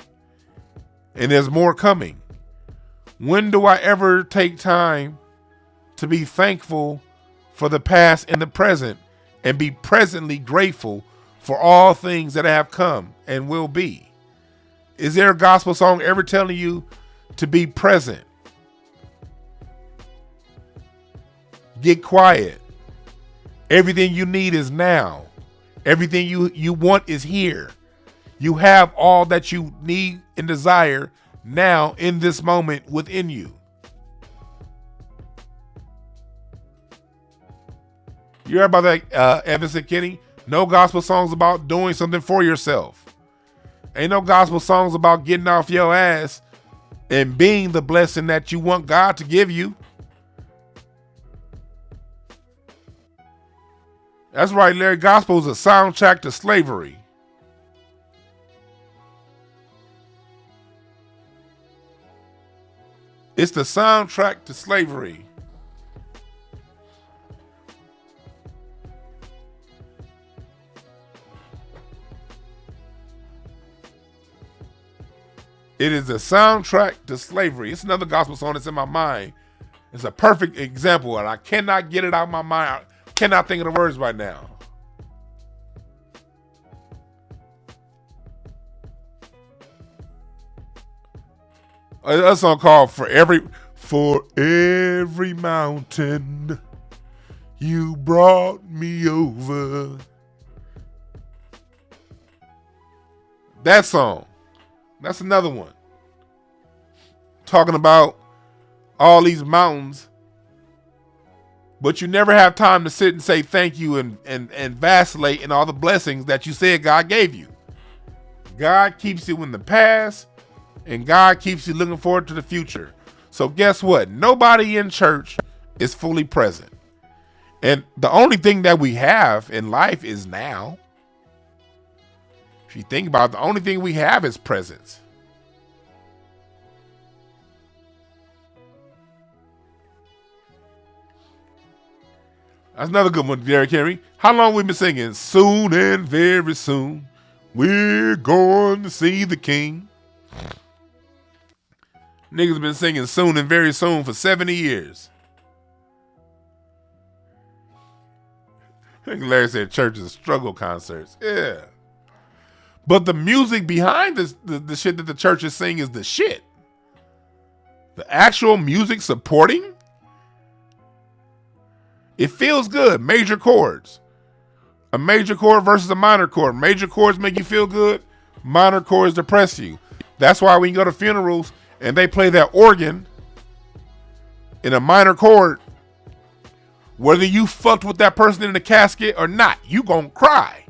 And there's more coming. When do I ever take time to be thankful for the past and the present and be presently grateful for all things that have come and will be? Is there a gospel song ever telling you to be present? Get quiet. Everything you need is now. Everything you want is here. You have all that you need and desire now in this moment within you. You heard about that, Evans and Kenny? No gospel songs about doing something for yourself. Ain't no gospel songs about getting off your ass and being the blessing that you want God to give you. That's right, Larry. Gospel is a soundtrack to slavery. It's the soundtrack to slavery. It is a soundtrack to slavery. It's another gospel song that's in my mind. It's a perfect example, and I cannot get it out of my mind. I cannot think of the words right now. A song called For Every Mountain You Brought Me Over. That song. That's another one. Talking about all these mountains, but you never have time to sit and say thank you and vacillate in all the blessings that you said God gave you. God keeps you in the past, and God keeps you looking forward to the future. So guess what? Nobody in church is fully present. And the only thing that we have in life is now. If you think about it, the only thing we have is presence. That's another good one, Derrick Henry. How long we been singing? Soon and very soon, we're going to see the King. Niggas been singing soon and very soon for 70 years. I think Larry said church is struggle concerts. Yeah. But the music behind this, the shit that the church is singing is the shit. The actual music supporting, it feels good. Major chords. A major chord versus a minor chord. Major chords make you feel good. Minor chords depress you. That's why when you go to funerals and they play that organ in a minor chord, whether you fucked with that person in the casket or not, you gonna cry.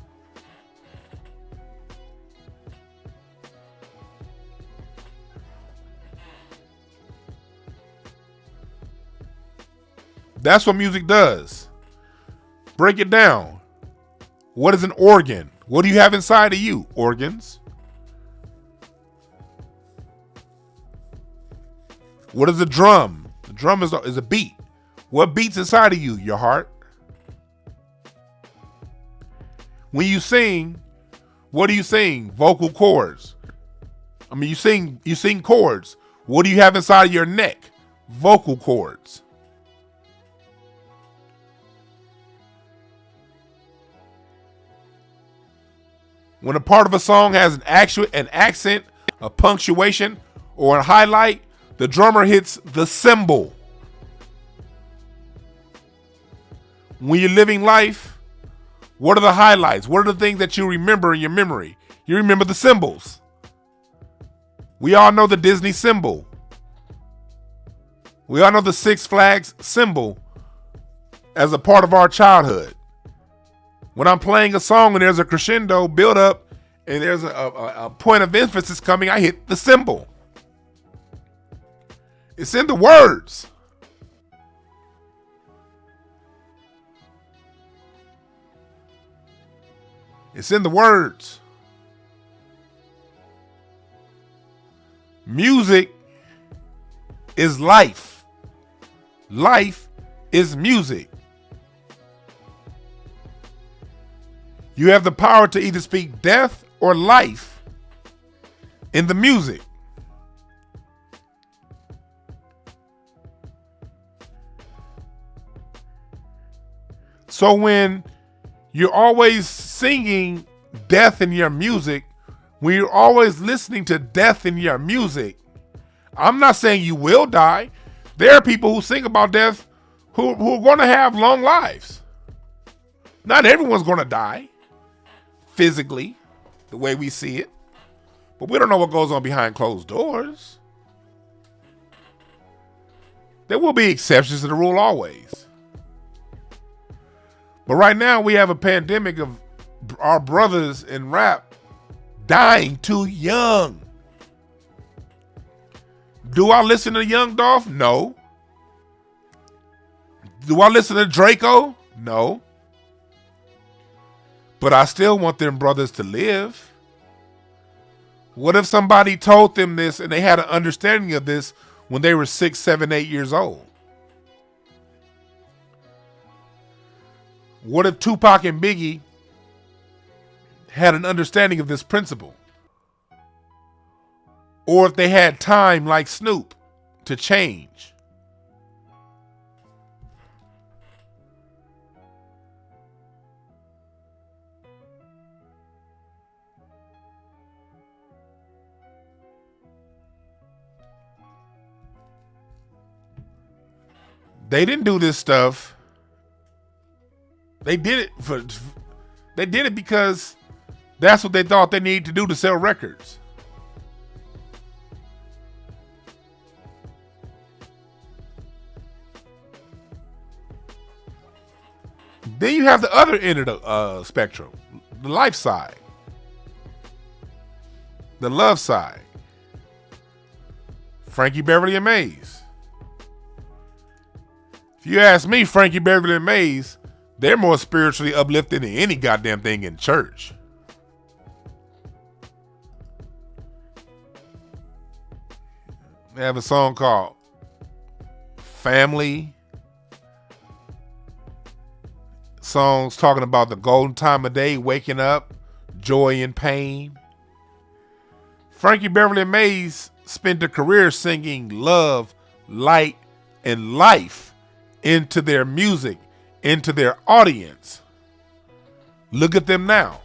That's what music does. Break it down. What is an organ? What do you have inside of you? Organs. What is a drum? The drum is a beat. What beats inside of you? Your heart. When you sing, what do you sing? Vocal cords. I mean, you sing chords. What do you have inside of your neck? Vocal cords. When a part of a song has an accent, a punctuation, or a highlight, the drummer hits the cymbal. When you're living life, what are the highlights? What are the things that you remember in your memory? You remember the symbols. We all know the Disney symbol. We all know the Six Flags symbol as a part of our childhood. When I'm playing a song and there's a crescendo build up and there's a point of emphasis coming, I hit the cymbal. It's in the words. It's in the words. Music is life. Life is music. You have the power to either speak death or life in the music. So when you're always singing death in your music, when you're always listening to death in your music, I'm not saying you will die. There are people who sing about death who are going to have long lives. Not everyone's going to die physically, the way we see it. But we don't know what goes on behind closed doors. There will be exceptions to the rule always. But right now we have a pandemic of our brothers in rap dying too young. Do I listen to Young Dolph? No. Do I listen to Draco? No. But I still want them brothers to live. What if somebody told them this and they had an understanding of this when they were 6, 7, 8 years old? What if Tupac and Biggie had an understanding of this principle? Or if they had time like Snoop to change? They didn't do this stuff. They did it because that's what they thought they needed to do to sell records. Then you have the other end of the spectrum, the life side, the love side. Frankie Beverly and Maze. If you ask me, Frankie Beverly and Maze, they're more spiritually uplifting than any goddamn thing in church. They have a song called Family. Songs talking about the golden time of day, waking up, joy and pain. Frankie Beverly and Maze spent a career singing love, light, and life into their music, into their audience. Look at them now.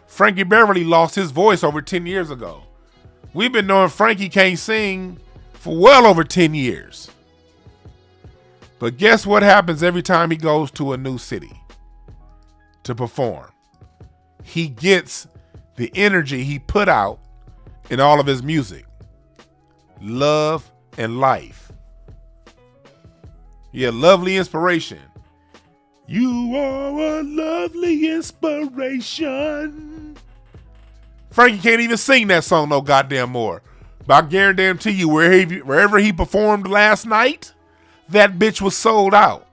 Frankie Beverly lost his voice over 10 years ago. We've been knowing Frankie can't sing for well over 10 years. But guess what happens every time he goes to a new city to perform? He gets the energy he put out in all of his music. Love and life. Yeah, lovely inspiration. You are a lovely inspiration. Frankie can't even sing that song no goddamn more. But I guarantee you, wherever he performed last night, that bitch was sold out.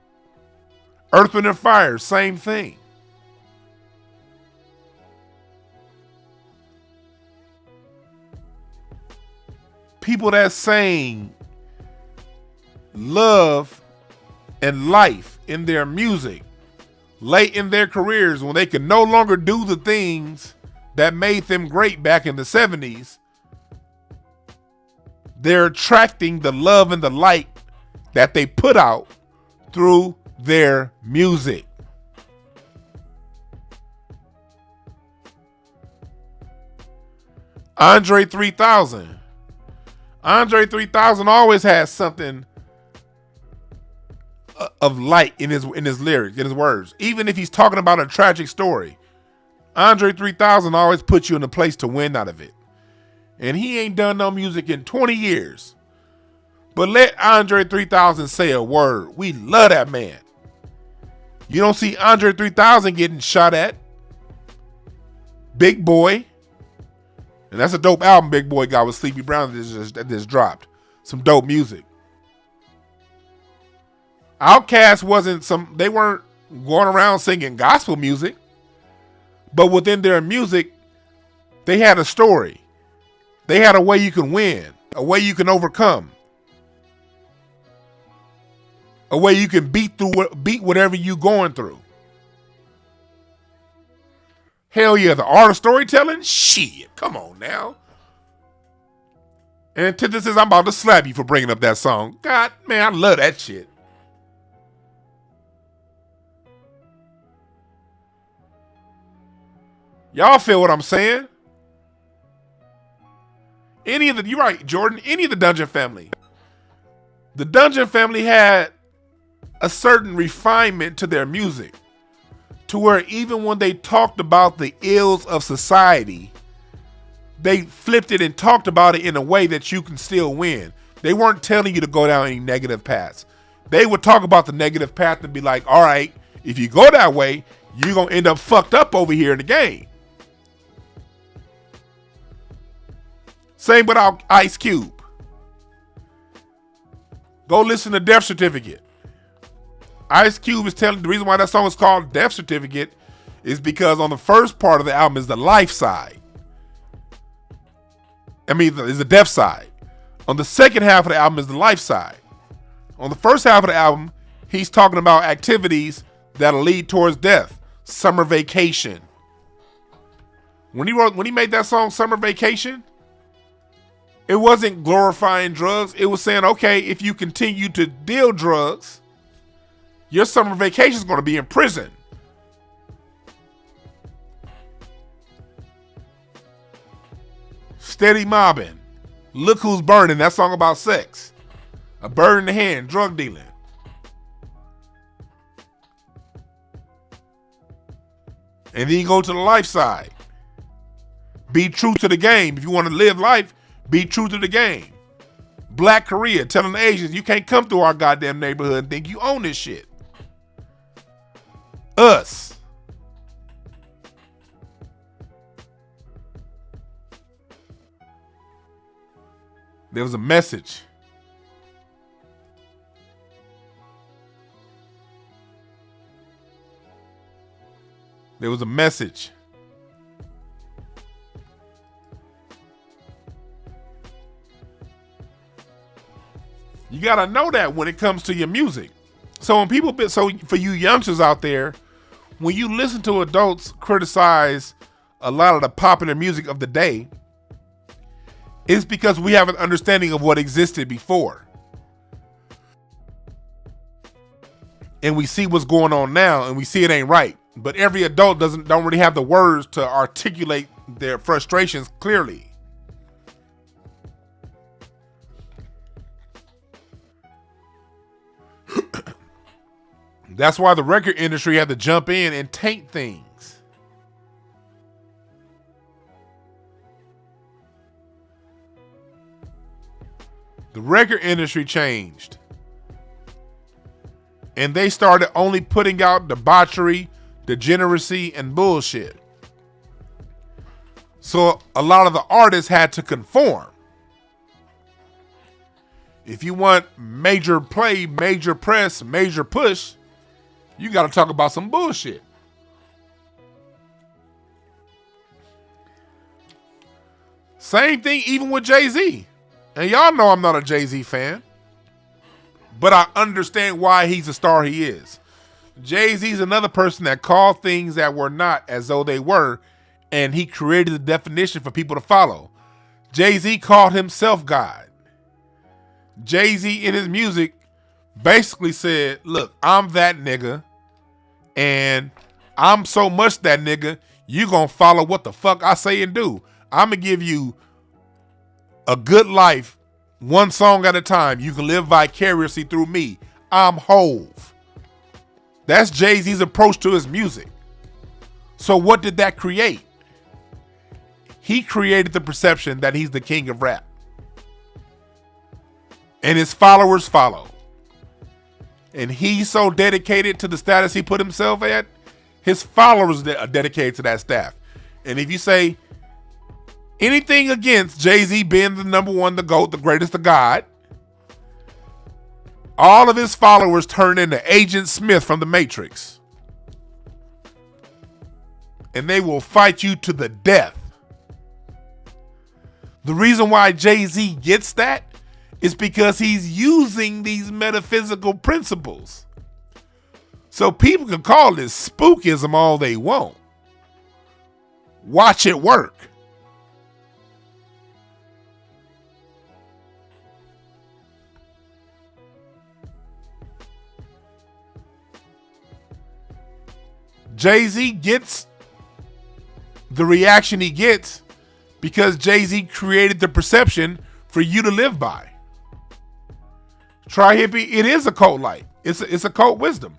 Earth, Wind & Fire, same thing. People that sing love and life in their music late in their careers, when they can no longer do the things that made them great back in the 70s, they're attracting the love and the light that they put out through their music. Andre 3000. Andre 3000 always has something of light in his lyrics, in his words. Even if he's talking about a tragic story, Andre 3000 always puts you in a place to win out of it. And he ain't done no music in 20 years. But let Andre 3000 say a word. We love that man. You don't see Andre 3000 getting shot at. Big Boy. And that's a dope album Big Boy got with Sleepy Brown that just dropped. Some dope music. Outkast they weren't going around singing gospel music. But within their music, they had a story. They had a way you can win. A way you can overcome. A way you can beat whatever you going through. Hell yeah, the art of storytelling? Shit, come on now. And antithesis, I'm about to slap you for bringing up that song. God, man, I love that shit. Y'all feel what I'm saying? You're right, Jordan, any of the Dungeon family. The Dungeon family had a certain refinement to their music, to where even when they talked about the ills of society, they flipped it and talked about it in a way that you can still win. They weren't telling you to go down any negative paths. They would talk about the negative path and be like, all right, if you go that way, you're going to end up fucked up over here in the game. Same with Ice Cube. Go listen to Death Certificate. Ice Cube is telling the reason why that song is called Death Certificate is because on the first part of the album is the life side. Is the death side. On the second half of the album is the life side. On the first half of the album, he's talking about activities that'll lead towards death. Summer Vacation. When he made that song Summer Vacation, it wasn't glorifying drugs. It was saying, okay, if you continue to deal drugs, your summer vacation is going to be in prison. Steady Mobbing. Look Who's Burning. That song about sex. A bird in the hand. Drug dealing. And then you go to the life side. Be true to the game. If you want to live life, be true to the game. Black Korea telling the Asians, you can't come through our goddamn neighborhood and think you own this shit. Us. There was a message. There was a message. You gotta know that when it comes to your music. So for you youngsters out there, when you listen to adults criticize a lot of the popular music of the day, it's because we have an understanding of what existed before. And we see what's going on now, and we see it ain't right. But every adult don't really have the words to articulate their frustrations clearly. That's why the record industry had to jump in and taint things. The record industry changed. And they started only putting out debauchery, degeneracy, and bullshit. So a lot of the artists had to conform. If you want major play, major press, major push, you got to talk about some bullshit. Same thing even with Jay-Z. And y'all know I'm not a Jay-Z fan. But I understand why he's the star he is. Jay-Z's another person that called things that were not as though they were. And he created the definition for people to follow. Jay-Z called himself God. Jay-Z in his music basically said, look, I'm that nigga. And I'm so much that nigga, you gonna follow what the fuck I say and do. I'm gonna give you a good life, one song at a time. You can live vicariously through me. I'm Hove. That's Jay-Z's approach to his music. So what did that create? He created the perception that he's the king of rap. And his followers follow. And he's so dedicated to the status he put himself at, his followers are dedicated to that staff. And if you say anything against Jay-Z being the number one, the GOAT, the greatest of God, all of his followers turn into Agent Smith from The Matrix. And they will fight you to the death. The reason why Jay-Z gets that is because he's using these metaphysical principles. So people can call this spookism all they want. Watch it work. Jay-Z gets the reaction he gets because Jay-Z created the perception for you to live by. Try hippie, it is a cult light. It's a cult wisdom.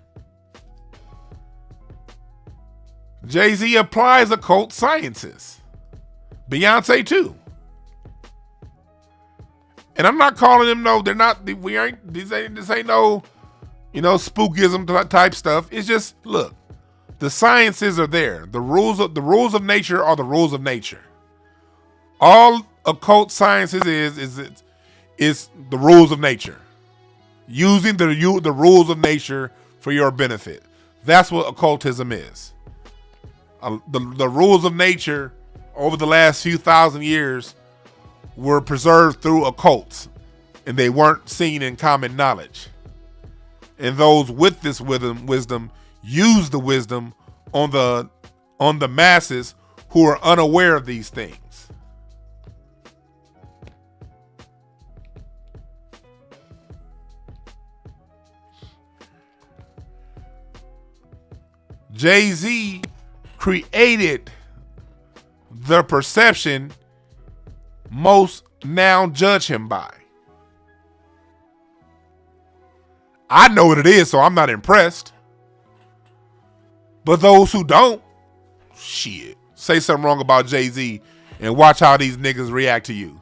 Jay-Z applies occult sciences. Beyonce too. And I'm not calling them this ain't no, spookism type stuff. It's just, look, the sciences are there. The rules of nature are the rules of nature. All occult sciences is the rules of nature. Using the rules of nature for your benefit. That's what occultism is. The rules of nature over the last few thousand years were preserved through occults, and they weren't seen in common knowledge. And those with this wisdom use the wisdom on the masses who are unaware of these things. Jay-Z created the perception most now judge him by. I know what it is, so I'm not impressed. But those who don't, shit, say something wrong about Jay-Z and watch how these niggas react to you.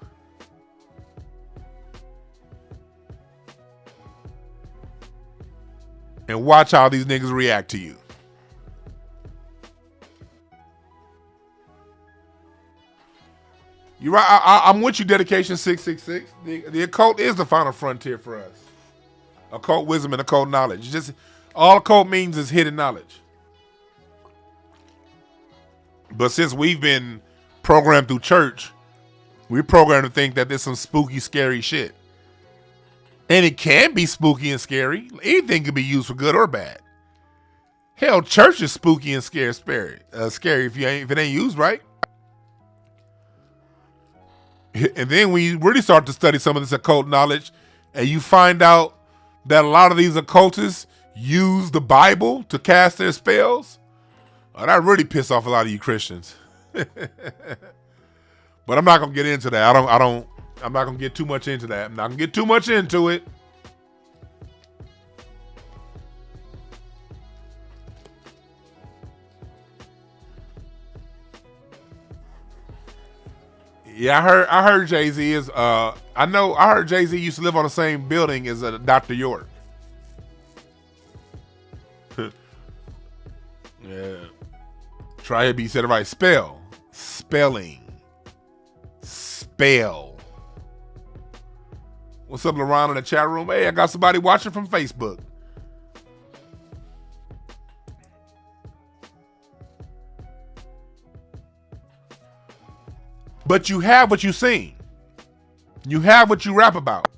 And watch how these niggas react to you. You're right. I'm with you, Dedication 666. The occult is the final frontier for us. Occult wisdom and occult knowledge. Just all occult means is hidden knowledge. But since we've been programmed through church, we're programmed to think that there's some spooky, scary shit. And it can be spooky and scary. Anything can be used for good or bad. Hell, church is spooky and scary if it ain't used right. And then when you really start to study some of this occult knowledge, and you find out that a lot of these occultists use the Bible to cast their spells, that really piss off a lot of you Christians. But I'm not gonna get into that. I'm not gonna get too much into that. I'm not gonna get too much into it. Yeah, I heard Jay-Z is I heard Jay-Z used to live on the same building as Dr. York. Yeah. Try to be said it right. Spelling. Spell. What's up, LaRon, in the chat room? Hey, I got somebody watching from Facebook. But you have what you sing. You have what you rap about.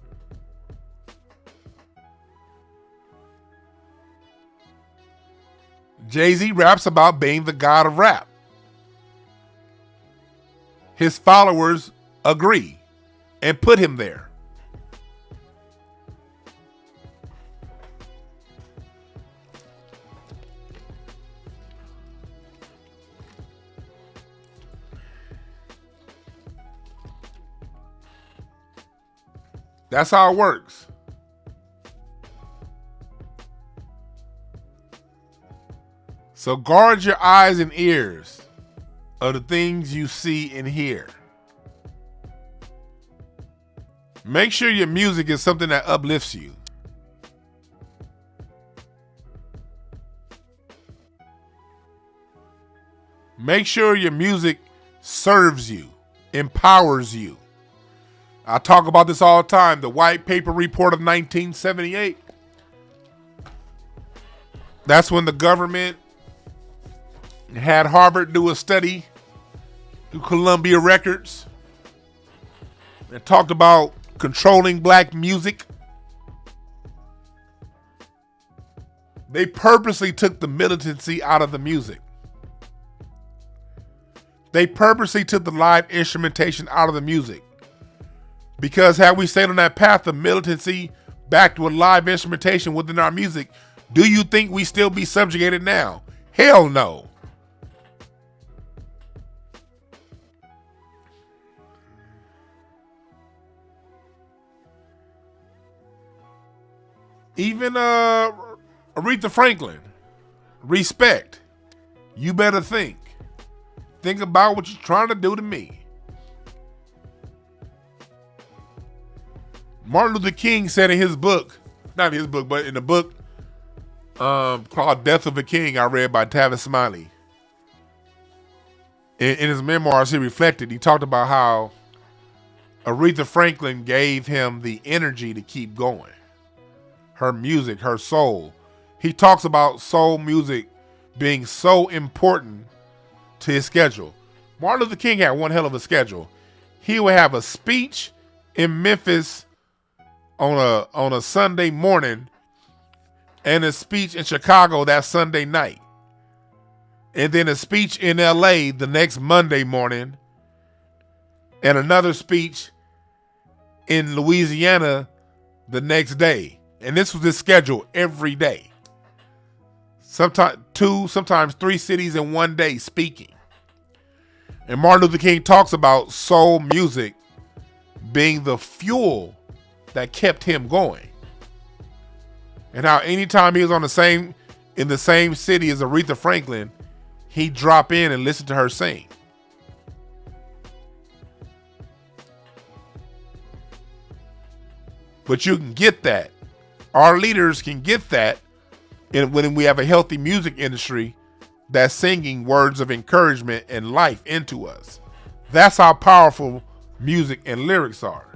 Jay-Z raps about being the god of rap. His followers agree and put him there. That's how it works. So guard your eyes and ears of the things you see and hear. Make sure your music is something that uplifts you. Make sure your music serves you, empowers you. I talk about this all the time. The White Paper Report of 1978. That's when the government had Harvard do a study through Columbia Records and talked about controlling black music. They purposely took the militancy out of the music. They purposely took the live instrumentation out of the music. Because had we stayed on that path of militancy backed with live instrumentation within our music, do you think we still be subjugated now? Hell no. Even Aretha Franklin, respect. You better think. Think about what you're trying to do to me. Martin Luther King said in his book, not his book, but in the book called Death of a King, I read by Tavis Smiley. In his memoirs, he talked about how Aretha Franklin gave him the energy to keep going. Her music, her soul. He talks about soul music being so important to his schedule. Martin Luther King had one hell of a schedule. He would have a speech in Memphis on a Sunday morning and a speech in Chicago that Sunday night. And then a speech in LA the next Monday morning and another speech in Louisiana the next day. And this was his schedule every day. Sometimes 2, sometimes 3 cities in one day speaking. And Martin Luther King talks about soul music being the fuel that kept him going. And how anytime he was in the same city as Aretha Franklin, he'd drop in and listen to her sing. But you can get that. Our leaders can get that when we have a healthy music industry that's singing words of encouragement and life into us. That's how powerful music and lyrics are.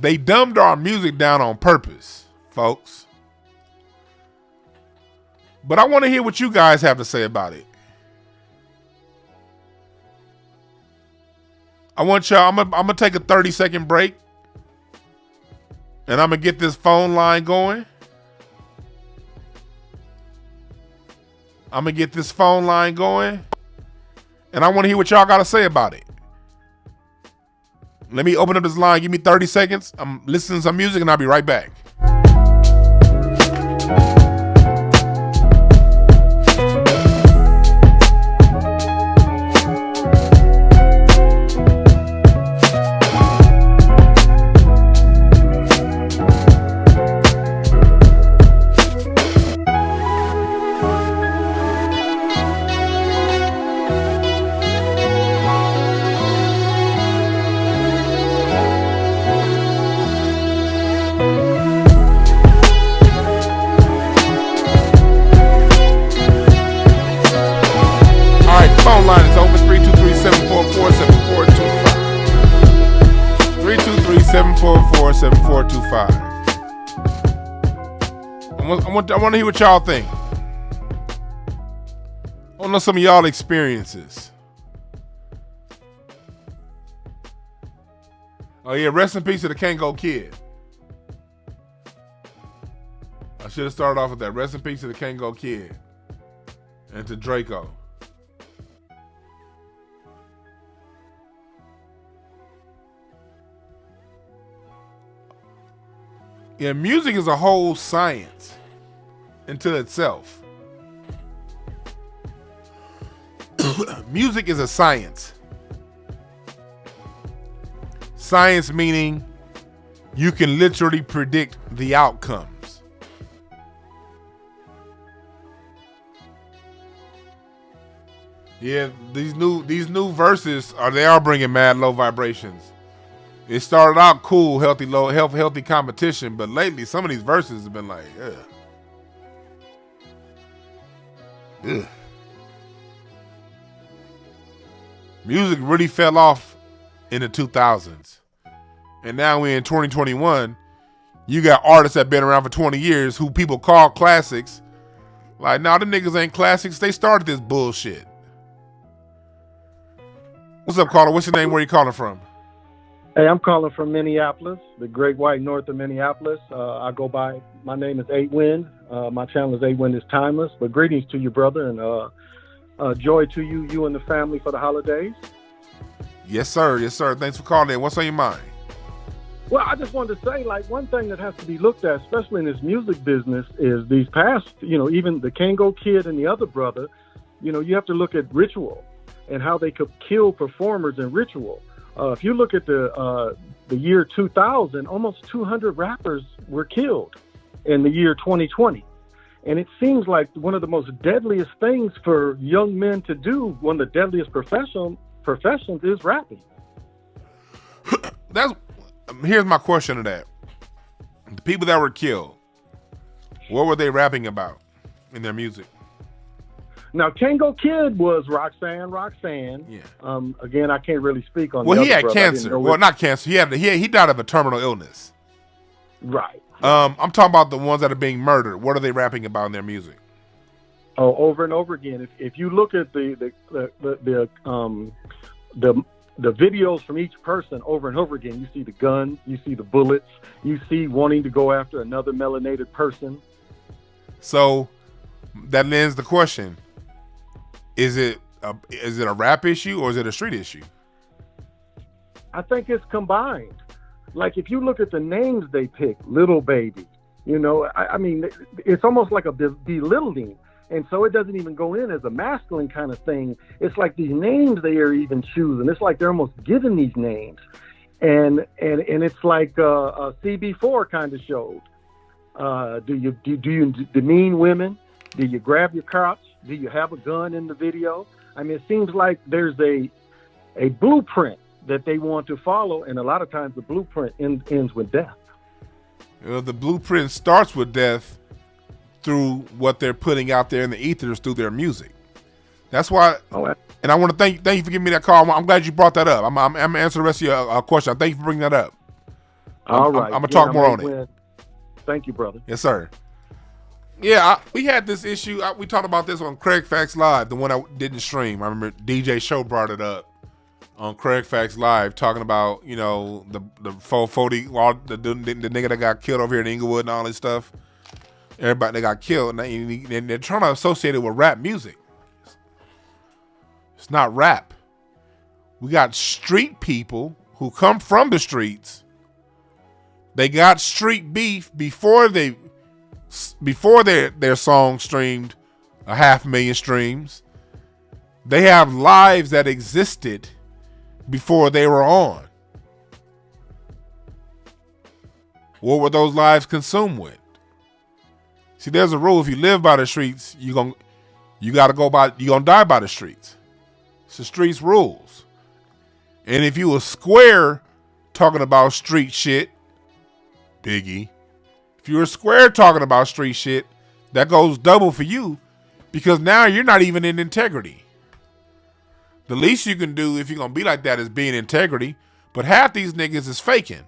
They dumbed our music down on purpose, folks. But I want to hear what you guys have to say about it. I want y'all, I'm gonna take a 30-second break. And I'm gonna get this phone line going. And I want to hear what y'all got to say about it. Let me open up this line. Give me 30 seconds. I'm listening to some music and I'll be right back. 844-874-2425. I want to hear what y'all think. I want to know some of y'all experiences. Oh yeah, rest in peace to the Kango Kid. I should have started off with that. Rest in peace to the Kango Kid. And to Draco. Yeah, music is a whole science unto itself. Music is a science. Science meaning you can literally predict the outcomes. Yeah, these new verses are bringing mad low vibrations. It started out cool, healthy competition, but lately some of these verses have been like, ugh. Ugh. Music really fell off in the 2000s. And now we're in 2021. You got artists that have been around for 20 years who people call classics. Like, nah, them niggas ain't classics. They started this bullshit. What's up, caller? What's your name? Where you calling from? Hey, I'm calling from Minneapolis, the great white north of Minneapolis. I go by, my name is Katt Went. My channel is Katt Went is Timeless. But greetings to you, brother, and joy to you and the family for the holidays. Yes, sir. Yes, sir. Thanks for calling in. What's on your mind? Well, I just wanted to say, like, one thing that has to be looked at, especially in this music business, is these past, even the Kango Kid and the other brother, you have to look at ritual and how they could kill performers in ritual. If you look at the year 2000, almost 200 rappers were killed in the year 2020. And it seems like one of the most deadliest things for young men to do, one of the deadliest professions is rapping. Here's my question to that. The people that were killed, what were they rapping about in their music? Now, Kango Kid was Roxanne. Yeah. Again, I can't really speak on. Well, the he other had cancer. Well, not cancer. He died of a terminal illness. Right. I'm talking about the ones that are being murdered. What are they rapping about in their music? Oh, over and over again. If you look at the videos from each person over and over again, you see the guns, you see the bullets, you see wanting to go after another melanated person. So that lends the question. Is it a rap issue or is it a street issue? I think it's combined. Like, if you look at the names they pick, Little Baby, I mean, it's almost like a belittling. And so it doesn't even go in as a masculine kind of thing. It's like these names they are even choosing. It's like they're almost giving these names. And it's like a CB4 kind of showed. Do you demean women? Do you grab your crotch? Do you have a gun in the video? I mean, it seems like there's a blueprint that they want to follow, and a lot of times the blueprint ends with death. Well, the blueprint starts with death through what they're putting out there in the ethers through their music. That's why, and I want to thank you for giving me that call. I'm glad you brought that up. I'm answering the rest of your question. Thank you for bringing that up. All right. I'm going to talk more on it. Thank you, brother. Yes, sir. Yeah, we had this issue. We talked about this on Craig Facts Live, the one I didn't stream. I remember DJ Show brought it up on Craig Facts Live, talking about, the 440, the nigga that got killed over here in Inglewood and all this stuff. Everybody that got killed, and they're trying to associate it with rap music. It's not rap. We got street people who come from the streets. They got street beef before their song streamed 500,000 streams. They have lives that existed before they were on. What were those lives consumed with? See, there's a rule. If you live by the streets, you're gonna die by the streets. It's the streets rules. And if you a square talking about street shit, Biggie, if you're a square talking about street shit, that goes double for you, because now you're not even in integrity. The least you can do if you're gonna be like that is be in integrity, but half these niggas is faking.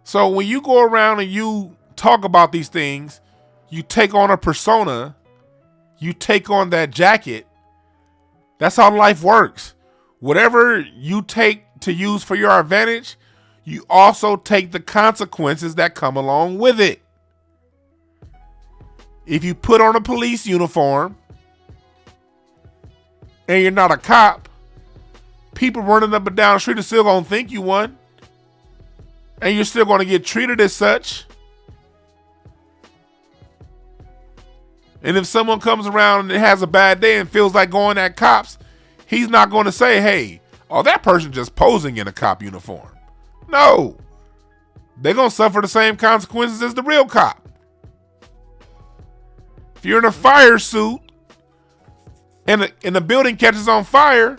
So when you go around and you talk about these things, you take on a persona, you take on that jacket. That's how life works. Whatever you take to use for your advantage, you also take the consequences that come along with it. If you put on a police uniform and you're not a cop, people running up and down the street are still going to think you one. And you're still going to get treated as such. And if someone comes around and has a bad day and feels like going at cops, he's not going to say, hey, oh, that person just posing in a cop uniform. No. They're going to suffer the same consequences as the real cop. If you're in a fire suit and the building catches on fire,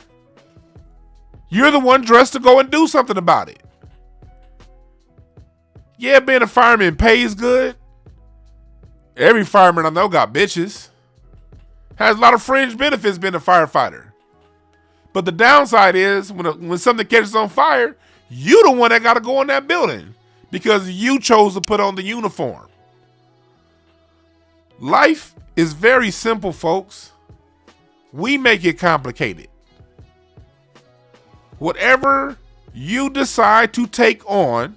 you're the one dressed to go and do something about it. Yeah, being a fireman pays good. Every fireman I know got bitches. Has a lot of fringe benefits being a firefighter. But the downside is when something catches on fire, you the one that got to go in that building because you chose to put on the uniform. Life is very simple, folks. We make it complicated. Whatever you decide to take on,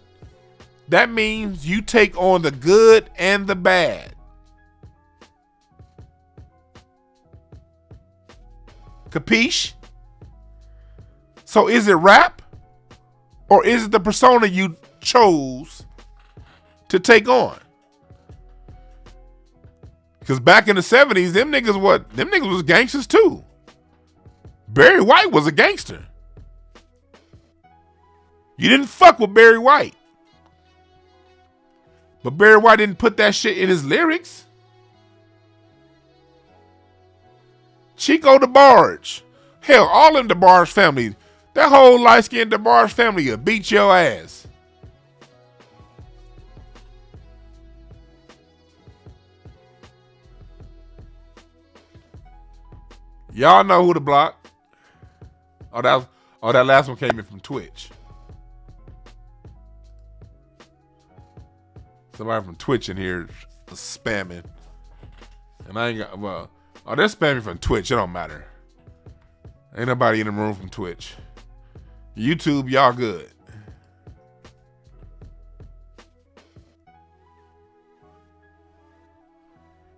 that means you take on the good and the bad. Capiche? So is it rap? Or is it the persona you chose to take on? Because back in the 70s, them niggas was gangsters too. Barry White was a gangster. You didn't fuck with Barry White. But Barry White didn't put that shit in his lyrics. Chico DeBarge. Hell, all them DeBarge family, that whole light-skinned DeBarge family will beat your ass. Y'all know who to block. Oh, that last one came in from Twitch. Somebody from Twitch in here is spamming. And I ain't got, well, oh, they're spamming from Twitch. It don't matter. Ain't nobody in the room from Twitch. YouTube, y'all good.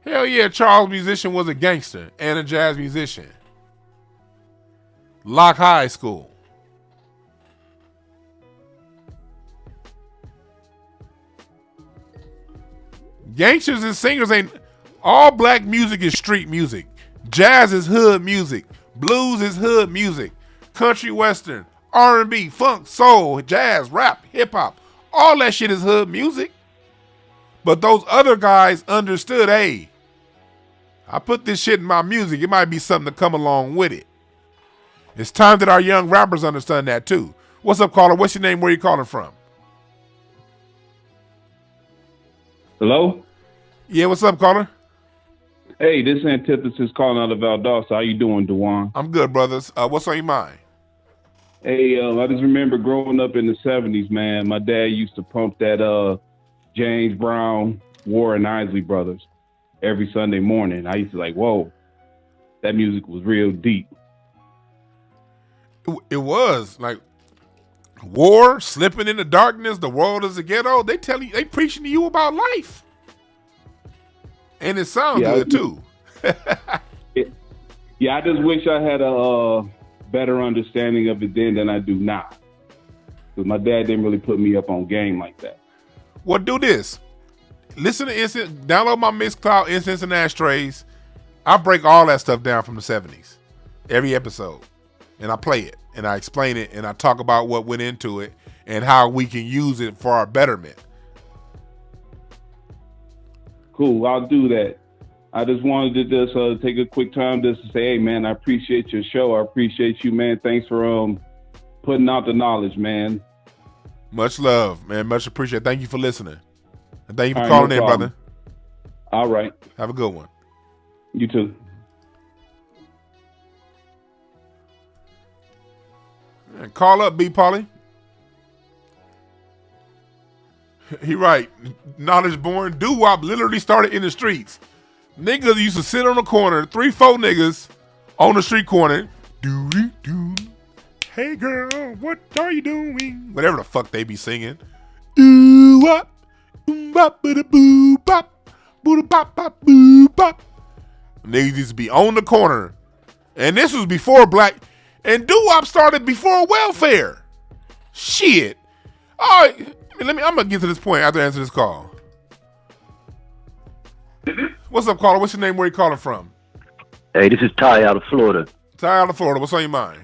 Hell yeah, Charles Musician was a gangster and a jazz musician. Lock High School. Gangsters and singers ain't... All black music is street music. Jazz is hood music. Blues is hood music. Country western, R&B, funk, soul, jazz, rap, hip-hop. All that shit is hood music. But those other guys understood, hey, I put this shit in my music. It might be something to come along with it. It's time that our young rappers understand that too. What's up, caller? What's your name? Where you calling from? Hello? Yeah, what's up, caller? Hey, this is Antithesis calling out of Valdosta. How you doing, Dwan? I'm good, brothers. What's on your mind? Hey, I just remember growing up in the 70s, man. My dad used to pump that James Brown, Warren Isley Brothers every Sunday morning. I used to like, whoa, that music was real deep. It was like war, slipping in the darkness, the world is a ghetto. They preaching to you about life. And it sounds good too. Yeah, I just wish I had a better understanding of it then than I do now. Because my dad didn't really put me up on game like that. Well, do this. Listen to download my Mixcloud Incense and Ashtrays. I break all that stuff down from the 70s. Every episode. And I play it. And I explain it. And I talk about what went into it. And how we can use it for our betterment. Cool, I'll do that. I just wanted to just take a quick time just to say, hey, man, I appreciate your show. I appreciate you, man. Thanks for putting out the knowledge, man. Much love, man. Much appreciated. Thank you for listening. And thank you for calling in, brother. All right. Have a good one. You too. And call up, B. Polly. He right. Knowledge born. Doo-wop literally started in the streets. Niggas used to sit on the corner, 3-4 niggas on the street corner. Doo-doo-doo. Hey girl, what are you doing? Whatever the fuck they be singing. Doo-wop. Bop, boo, bop, boo, bop, bop, boo, bop. Niggas used to be on the corner. And this was before black. And doo-wop started before welfare. Shit. All right. I'm going to get to this point after I answer this call. What's up, caller? What's your name? Where you calling from? Hey, this is Ty out of Florida. Ty out of Florida. What's on your mind?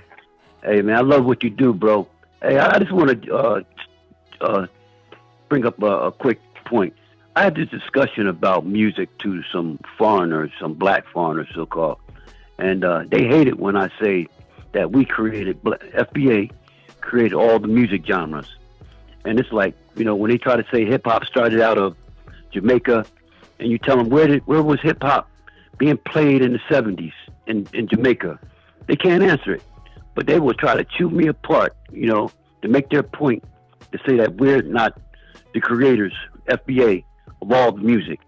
Hey, man, I love what you do, bro. Hey, I just want to bring up a quick point. I had this discussion about music to some foreigners, some black foreigners, so-called. And they hate it when I say that we created, FBA created all the music genres. And it's like, you know, when they try to say hip-hop started out of Jamaica, and you tell them, where was hip-hop being played in the 70s in Jamaica? They can't answer it. But they will try to chew me apart, you know, to make their point, to say that we're not the creators, FBA, of all the music.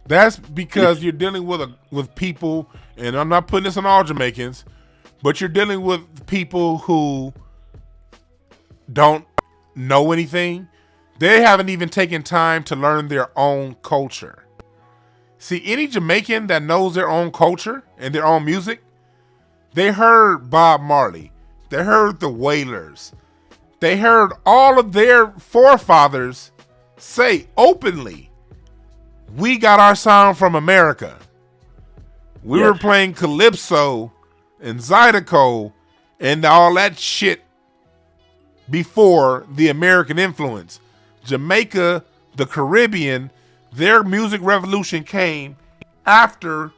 That's because you're dealing with people, and I'm not putting this on all Jamaicans, but you're dealing with people who don't know anything. They haven't even taken time to learn their own culture. See, any Jamaican that knows their own culture and their own music, they heard Bob Marley, they heard the Wailers, they heard all of their forefathers say openly, we got our sound from America. We were playing Calypso and Zydeco and all that shit before the American influence. Jamaica, the Caribbean, their music revolution came after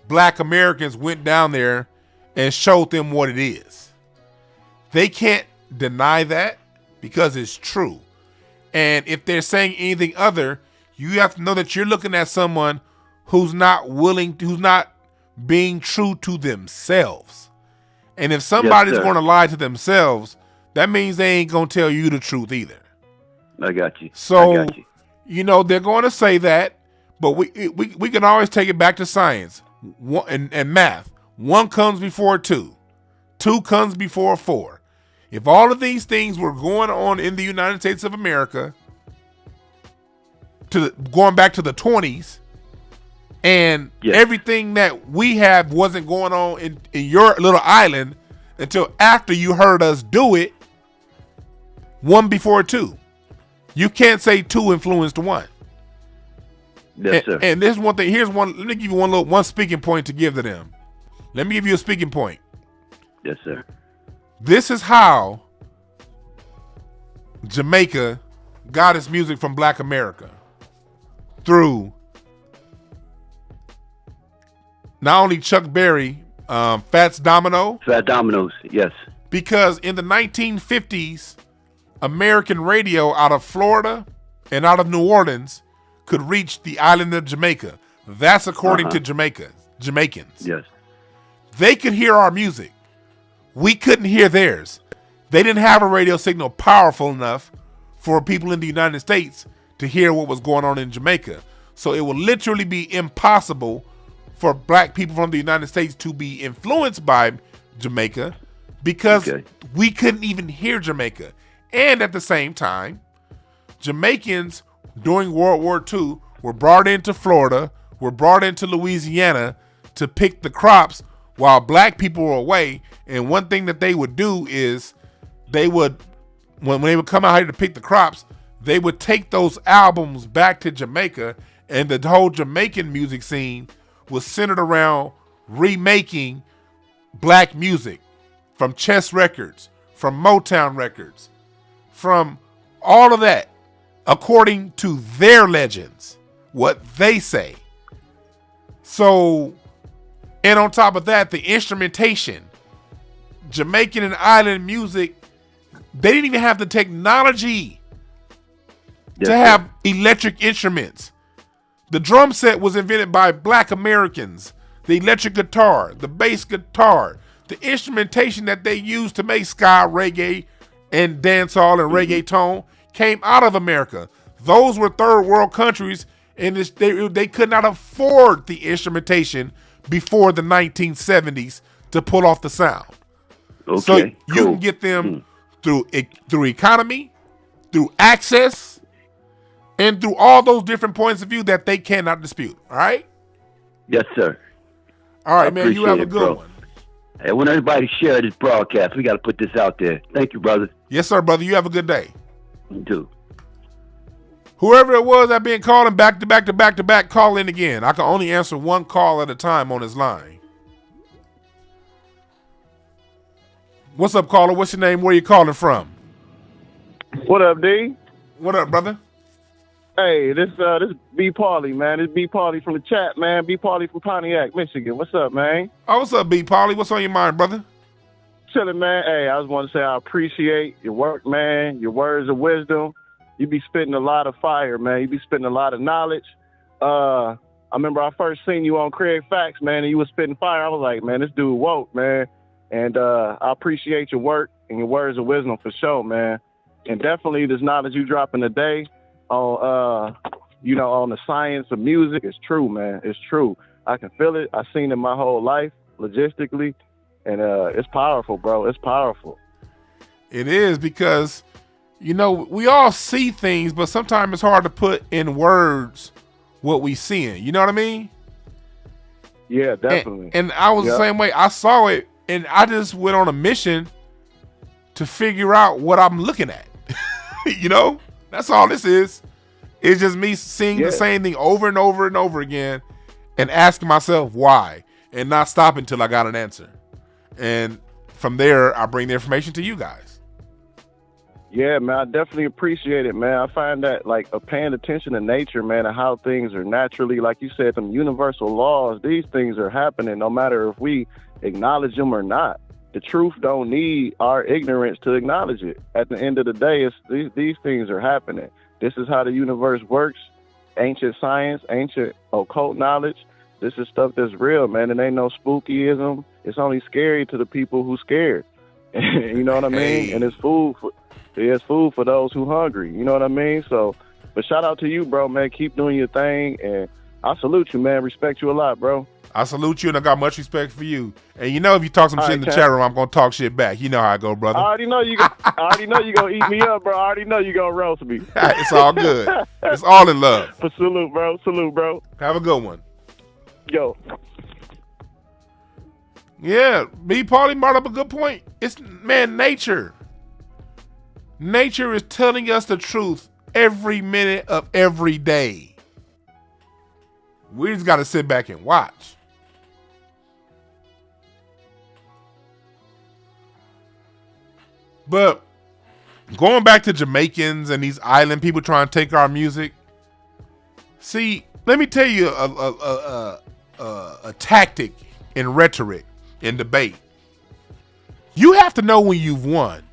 black Americans went down there and showed them what it is. They can't deny that because it's true. And if they're saying anything other, you have to know that you're looking at someone who's not being true to themselves. And if somebody's going to lie to themselves, that means they ain't going to tell you the truth either. I got you. So, you know, they're going to say that, but we can always take it back to science and math. 1 comes before 2. 2 comes before 4. If all of these things were going on in the United States of America, going back to the 20s, and everything that we have wasn't going on in your little island until after you heard us do it, 1 before 2. You can't say 2 influenced 1. Yes, sir. And this one thing. Here's one. Let me give you one speaking point to give to them. Let me give you a speaking point. Yes, sir. This is how Jamaica got its music from Black America, through not only Chuck Berry, Fats Domino. Fat Dominoes, yes. Because in the 1950s, American radio out of Florida and out of New Orleans could reach the island of Jamaica. That's according to Jamaicans. Yes. They could hear our music. We couldn't hear theirs. They didn't have a radio signal powerful enough for people in the United States to hear what was going on in Jamaica. So it would literally be impossible for black people from the United States to be influenced by Jamaica because we couldn't even hear Jamaica. And at the same time, Jamaicans during World War II were brought into Florida, were brought into Louisiana to pick the crops while black people were away. And one thing that they would do is they would, when they would come out here to pick the crops, they would take those albums back to Jamaica, and the whole Jamaican music scene was centered around remaking black music from Chess Records, from Motown Records, from all of that, according to their legends, what they say. So, and on top of that, the instrumentation, Jamaican and island music, they didn't even have the technology to have electric instruments. The drum set was invented by black Americans. The electric guitar, the bass guitar, the instrumentation that they used to make ska, reggae, and dancehall and reggaeton came out of America. Those were third world countries, and they could not afford the instrumentation before the 1970s to pull off the sound. Okay, so you cool. can get them through economy, through access, and through all those different points of view that they cannot dispute. All right? Yes, sir. All right, man. You have a good one. Hey, I want everybody to share this broadcast. We got to put this out there. Thank you, brother. Yes, sir, brother. You have a good day. You too. Whoever it was that being calling back to back to back to back, call in again. I can only answer one call at a time on this line. What's up, caller? What's your name? Where you calling from? What up, D? What up, brother? Hey, this B Pauly, man. This B Pauly from the chat, man. B Pauly from Pontiac, Michigan. What's up, man? Oh, what's up, B Pauly? What's on your mind, brother? Chilling, man. Hey, I just want to say I appreciate your work, man. Your words of wisdom. You be spitting a lot of fire, man. You be spitting a lot of knowledge. I remember I first seen you on Craig Facts, man, and you was spitting fire. I was like, man, this dude woke, man. And I appreciate your work and your words of wisdom for sure, man. And definitely this knowledge you dropping today on, on the science of music is true, man. It's true. I can feel it. I've seen it my whole life, logistically, and it's powerful, bro. It's powerful. It is because, we all see things, but sometimes it's hard to put in words what we seeing. You know what I mean? Yeah, definitely. And I was the same way. I saw it, and I just went on a mission to figure out what I'm looking at. That's all this is. It's just me seeing the same thing over and over and over again and asking myself why and not stopping until I got an answer. And from there, I bring the information to you guys. Yeah, man, I definitely appreciate it, man. I find that, paying attention to nature, man, and how things are naturally, like you said, some universal laws, these things are happening no matter if we acknowledge them or not. The truth don't need our ignorance to acknowledge it. At the end of the day, these things are happening. This is how the universe works. Ancient science, ancient occult knowledge. This is stuff that's real, man. It ain't no spookyism. It's only scary to the people who scared. You know what I mean? Hey. And it's food for those who hungry. You know what I mean? So, but shout out to you, bro, man. Keep doing your thing, and I salute you, man. Respect you a lot, bro. I salute you, and I got much respect for you. And if you talk some shit in the chat room, I'm gonna talk shit back. You know how I go, brother. I already know you gonna eat me up, bro. I already know you gonna roast me. It's all good. It's all in love. But salute, bro. Salute, bro. Have a good one. Yo. Yeah, B. Pauly brought up a good point. It's, nature. Nature is telling us the truth every minute of every day. We just got to sit back and watch. But going back to Jamaicans and these island people trying to take our music. See, let me tell you a tactic in rhetoric, in debate. You have to know when you've won.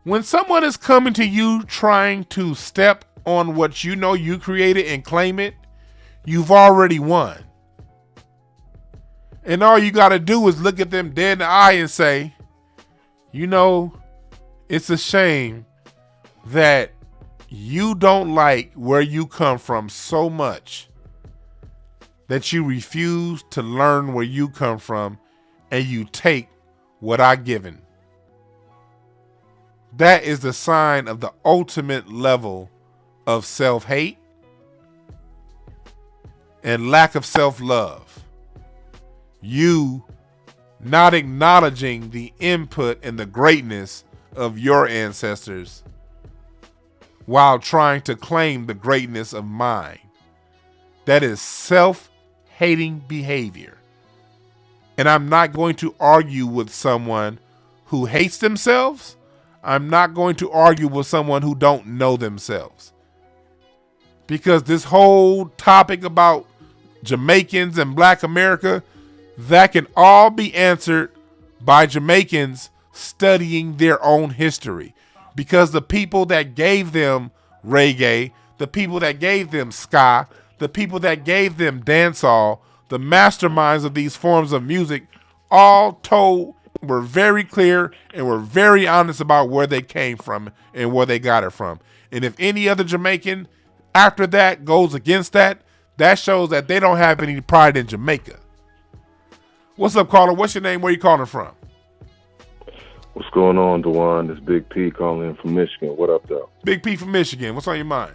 When someone is coming to you trying to step on what you know you created and claim it, you've already won. And all you got to do is look at them dead in the eye and say, it's a shame that you don't like where you come from so much that you refuse to learn where you come from and you take what I given. That is the sign of the ultimate level of self-hate and lack of self-love. You not acknowledging the input and the greatness of your ancestors while trying to claim the greatness of mine. That is self-hating behavior. And I'm not going to argue with someone who hates themselves. I'm not going to argue with someone who don't know themselves. Because this whole topic about Jamaicans and Black America, that can all be answered by Jamaicans studying their own history. Because the people that gave them reggae, the people that gave them ska, the people that gave them dancehall, the masterminds of these forms of music, all told were very clear and were very honest about where they came from and where they got it from. And if any other Jamaican after that goes against that, that shows that they don't have any pride in Jamaica. What's up, caller? What's your name? Where you calling from? What's going on, Dwan? This Big P calling in from Michigan. What up, though? Big P from Michigan. What's on your mind?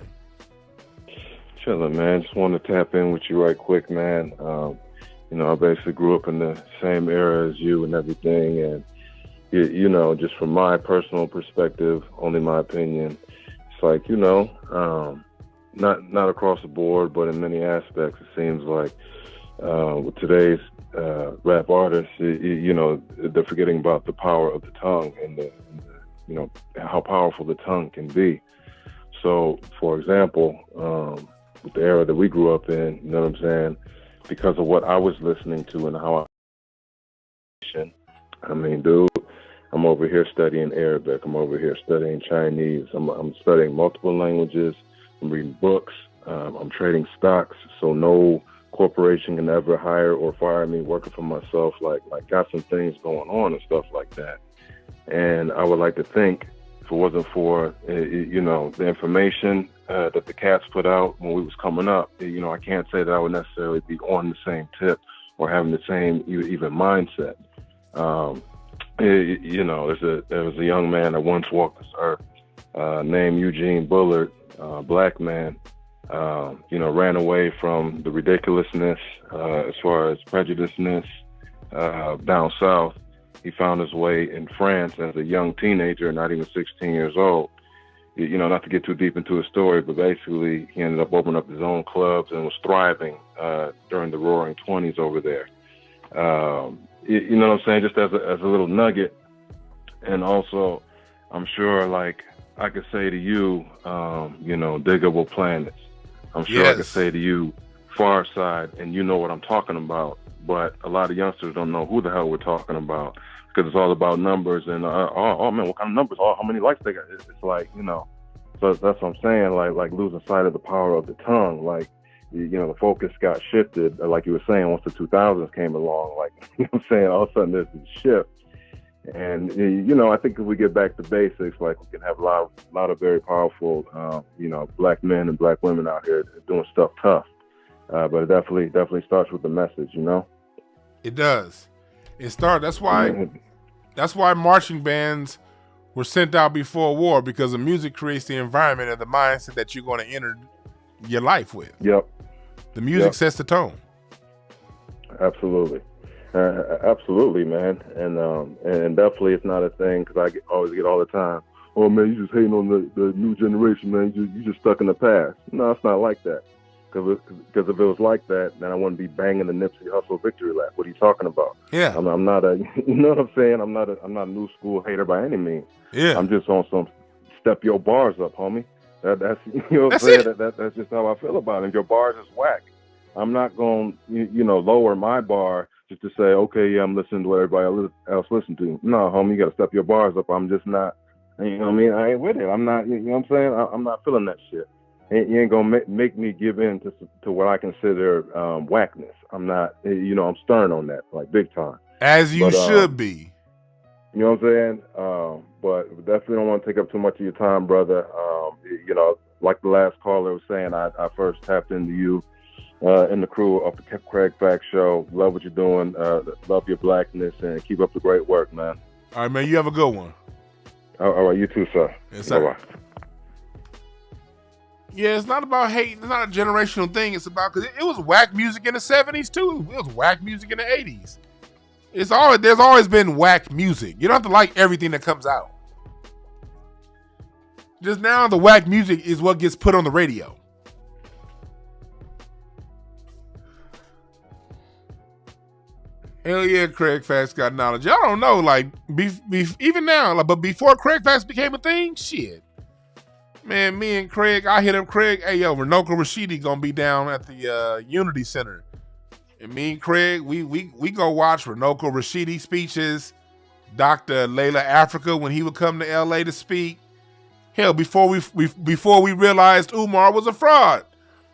Chilling, man. Just wanted to tap in with you right quick, man. I basically grew up in the same era as you and everything. And, just from my personal perspective, only my opinion, it's like, not across the board, but in many aspects, it seems like with today's rap artists, they're forgetting about the power of the tongue and how powerful the tongue can be. So, for example, with the era that we grew up in, you know what I'm saying, because of what I was listening to and how dude, I'm over here studying Arabic. I'm over here studying Chinese. I'm studying multiple languages. I'm reading books. I'm trading stocks. So no corporation can ever hire or fire me working for myself. Like got some things going on and stuff like that. And I would like to think if it wasn't for, the information that the cats put out when we was coming up, I can't say that I would necessarily be on the same tip or having the same even mindset. There was a young man that once walked this earth named Eugene Bullard, black man, ran away from the ridiculousness as far as prejudiceness down south. He found his way in France as a young teenager, not even 16 years old. Not to get too deep into his story, but basically he ended up opening up his own clubs and was thriving during the Roaring 20s over there. You know what I'm saying? Just as a little nugget. And also, I'm sure, like, I could say to you, Diggable Planets. I'm sure I could say to you, Far Side, and you know what I'm talking about. But a lot of youngsters don't know who the hell we're talking about because it's all about numbers and, oh man, what kind of numbers? Oh, how many likes they got? It's like, so that's what I'm saying, like losing sight of the power of the tongue. Like, the focus got shifted, like you were saying, once the 2000s came along, like, I'm saying, all of a sudden there's this shift. And, I think if we get back to basics, like we can have a lot of very powerful, black men and black women out here doing stuff tough. But it definitely starts with the message, It does. That's why marching bands were sent out before war, because the music creates the environment and the mindset that you're going to enter your life with. Yep. The music sets the tone. Absolutely. Absolutely, man. And definitely it's not a thing, because I always get all the time, oh man, you just hating on the new generation, man. You just stuck in the past. No, it's not like that. Because if it was like that, then I wouldn't be banging the Nipsey Hussle victory lap. What are you talking about? Yeah, I'm not a, you know what I'm saying? I'm not a new school hater by any means. Yeah, I'm just on some step your bars up, homie. That's what I'm saying. That's just how I feel about it. If your bars is whack, I'm not going lower my bar just to say, okay, yeah, I'm listening to what everybody else listen to. No, homie, you got to step your bars up. I'm just not. You know what I mean? I ain't with it. I'm not. You know what I'm saying? I'm not feeling that shit. You ain't gonna make me give in to what I consider whackness. I'm not, I'm stern on that, like big time. As you should be. You know what I'm saying? But definitely don't want to take up too much of your time, brother. Like the last caller was saying, I first tapped into you in the crew of the Craig Fact Show. Love what you're doing. Love your blackness, and keep up the great work, man. All right, man. You have a good one. All right, you too, sir. Yes, sir. Bye-bye. Yeah, it's not about hate. It's not a generational thing. It's about, because it was whack music in the 70s too. It was whack music in the 80s. There's always been whack music. You don't have to like everything that comes out. Just now, the whack music is what gets put on the radio. Hell yeah, Craig Facts got knowledge. Y'all don't know, like, even now, like, but before Craig Facts became a thing, shit. Man, me and Craig, I hit up Craig. Hey, yo, Renoko Rashidi gonna be down at the Unity Center, and me and Craig, we go watch Renoko Rashidi speeches. Dr. Layla Africa when he would come to LA to speak. Hell, before we realized Umar was a fraud,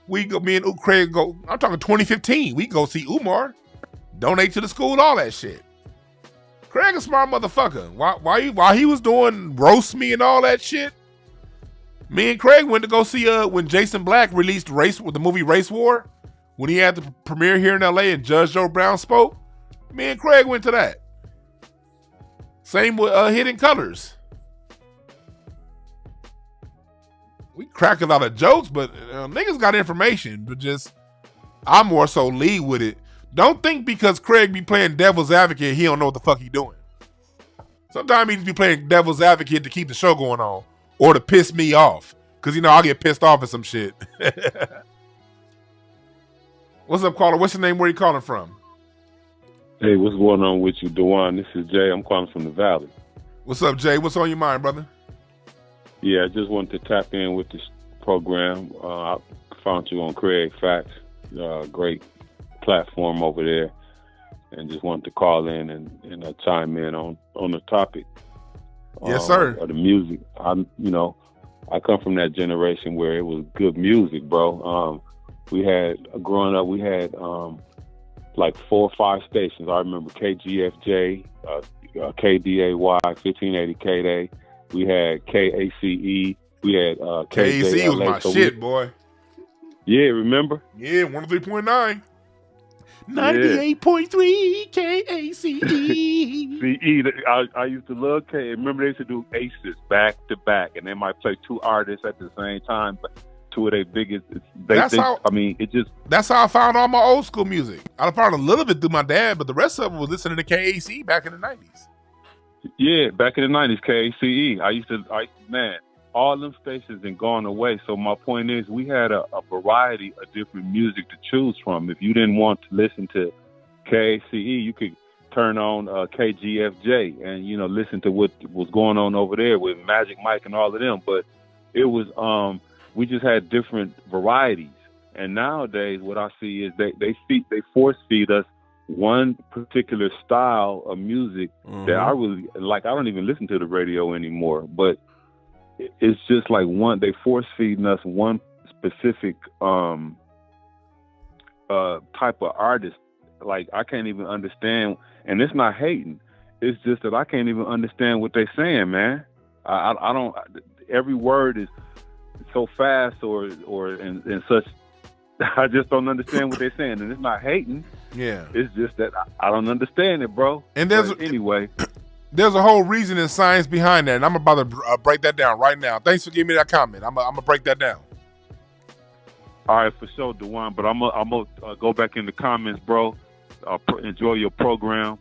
me and Craig go. I'm talking 2015. We go see Umar, donate to the school, all that shit. Craig a smart motherfucker. While he was doing roast me and all that shit, me and Craig went to go see when Jason Black released the movie Race War, when he had the premiere here in LA and Judge Joe Brown spoke. Me and Craig went to that. Same with Hidden Colors. We crack a lot of jokes, but niggas got information, but just I more so lead with it. Don't think because Craig be playing devil's advocate, he don't know what the fuck he doing. Sometimes he just be playing devil's advocate to keep the show going on or to piss me off. Because, I'll get pissed off at some shit. What's up, caller? What's your name? Where you calling from? Hey, what's going on with you, Dwan? This is Jay. I'm calling from the Valley. What's up, Jay? What's on your mind, brother? Yeah, I just wanted to tap in with this program. I found you on Craig Facts. Great platform over there, and just wanted to call in and chime in on the topic. Yes, sir. Of the music. I come from that generation where it was good music, bro. Growing up, we had like 4 or 5 stations. I remember KGFJ, KDAY, 1580 KDAY. We had KACE. We had KACE was my shit, boy. Yeah, remember? Yeah, 103.9. 98.3 KACE. CE. I used to love K. Remember they used to do aces back to back, and they might play 2 artists at the same time, but 2 of their biggest. That's how I found all my old school music. I found a little bit through my dad, but the rest of it was listening to KACE back in the 90s. Yeah, back in the 90s, KACE. Man, all them stations and gone away. So my point is, we had a variety of different music to choose from. If you didn't want to listen to KACE, you could turn on KGFJ and listen to what was going on over there with Magic Mike and all of them. But it was we just had different varieties. And nowadays, what I see is they force feed us one particular style of music that I really like. I don't even listen to the radio anymore, but it's just like they force feeding us one specific type of artist. Like I can't even understand, and it's not hating. It's just that I can't even understand what they're saying, man. I don't. Every word is so fast or in such. I just don't understand what they're saying, and it's not hating. Yeah, it's just that I don't understand it, bro. And anyway. There's a whole reason and science behind that, and I'm about to break that down right now. Thanks for giving me that comment. I'm gonna break that down. All right, for sure, Dwan. But I'm gonna go back in the comments, bro. Enjoy your program,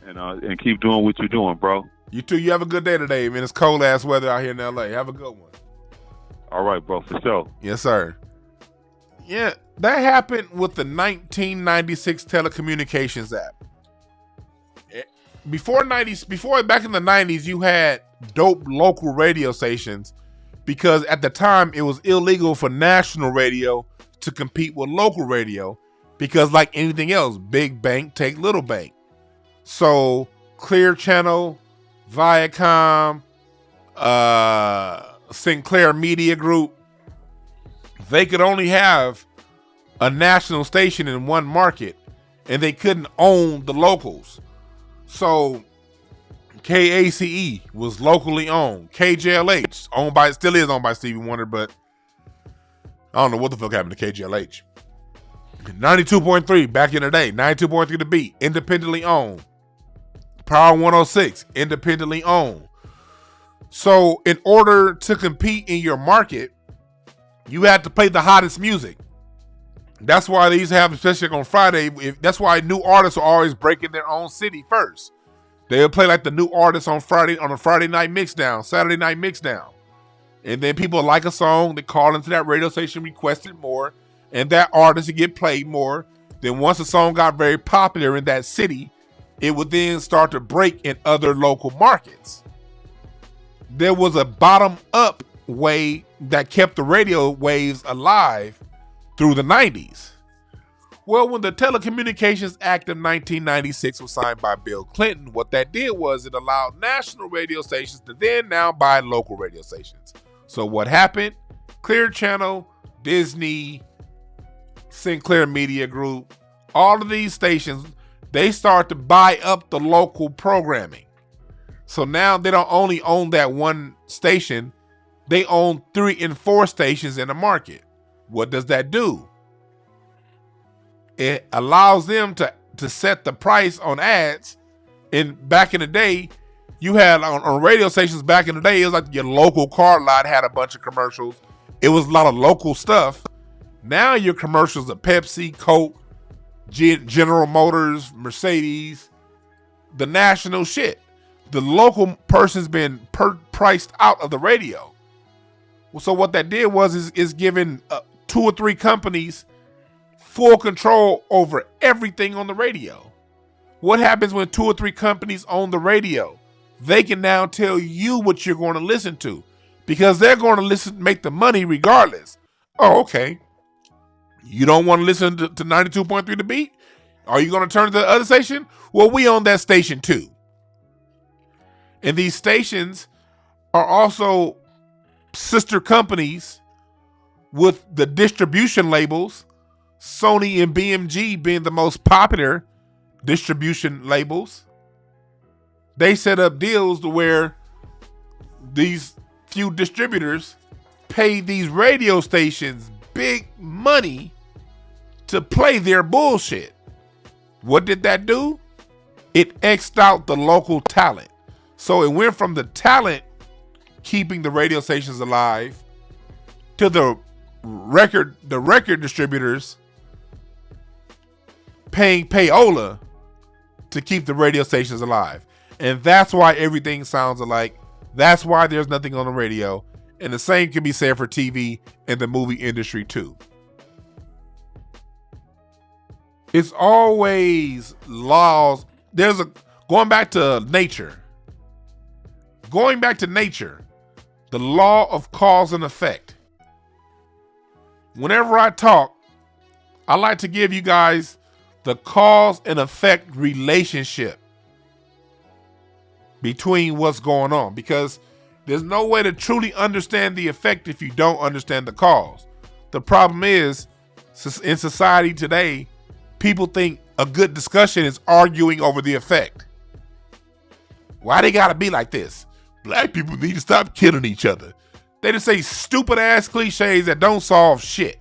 and keep doing what you're doing, bro. You too. You have a good day today, man. It's cold ass weather out here in LA. Have a good one. All right, bro, for sure. Yes, sir. Yeah, that happened with the 1996 telecommunications app. Back in the 90s, you had dope local radio stations because at the time it was illegal for national radio to compete with local radio because, like anything else, big bank take little bank. So Clear Channel, Viacom, Sinclair Media Group, they could only have a national station in one market and they couldn't own the locals. So KACE was locally owned. KJLH still is owned by Stevie Wonder, but I don't know what the fuck happened to KJLH. 92.3 back in the day, 92.3 The Beat, independently owned. Power 106, independently owned. So in order to compete in your market, you had to play the hottest music. That's why they used to have, especially on Friday, that's why new artists are always breaking their own city first. They'll play like the new artists on a Friday night mixdown, Saturday night mixdown. And then people like a song, they call into that radio station, requested more, and that artist would get played more. Then once a song got very popular in that city, it would then start to break in other local markets. There was a bottom-up way that kept the radio waves alive through the 90s. Well, when the Telecommunications Act of 1996 was signed by Bill Clinton, what that did was it allowed national radio stations to then now buy local radio stations. So what happened? Clear Channel, Disney, Sinclair Media Group, all of these stations, they start to buy up the local programming. So now they don't only own that one station, they own 3 and 4 stations in the market. What does that do? It allows them to set the price on ads. And back in the day, you had on radio stations back in the day, it was like your local car lot had a bunch of commercials. It was a lot of local stuff. Now your commercials are Pepsi, Coke, General Motors, Mercedes, the national shit. The local person's been priced out of the radio. So what that did was is giving 2 or 3 companies full control over everything on the radio. What happens when 2 or 3 companies own the radio? They can now tell you what you're going to listen to because they're going to make the money regardless. Oh, okay. You don't want to listen to 92.3 The Beat? Are you going to turn to the other station? Well, we own that station too. And these stations are also sister companies with the distribution labels, Sony and BMG being the most popular distribution labels. They set up deals to where these few distributors pay these radio stations big money to play their bullshit. What did that do? It X'd out the local talent. So it went from the talent keeping the radio stations alive to the record distributors paying payola to keep the radio stations alive. And that's why everything sounds alike. That's why there's nothing on the radio. And the same can be said for TV and the movie industry too. It's always laws. Going back to nature, the law of cause and effect. Whenever I talk, I like to give you guys the cause and effect relationship between what's going on, because there's no way to truly understand the effect if you don't understand the cause. The problem is, in society today, people think a good discussion is arguing over the effect. Why they gotta be like this? Black people need to stop killing each other. They just say stupid ass cliches that don't solve shit.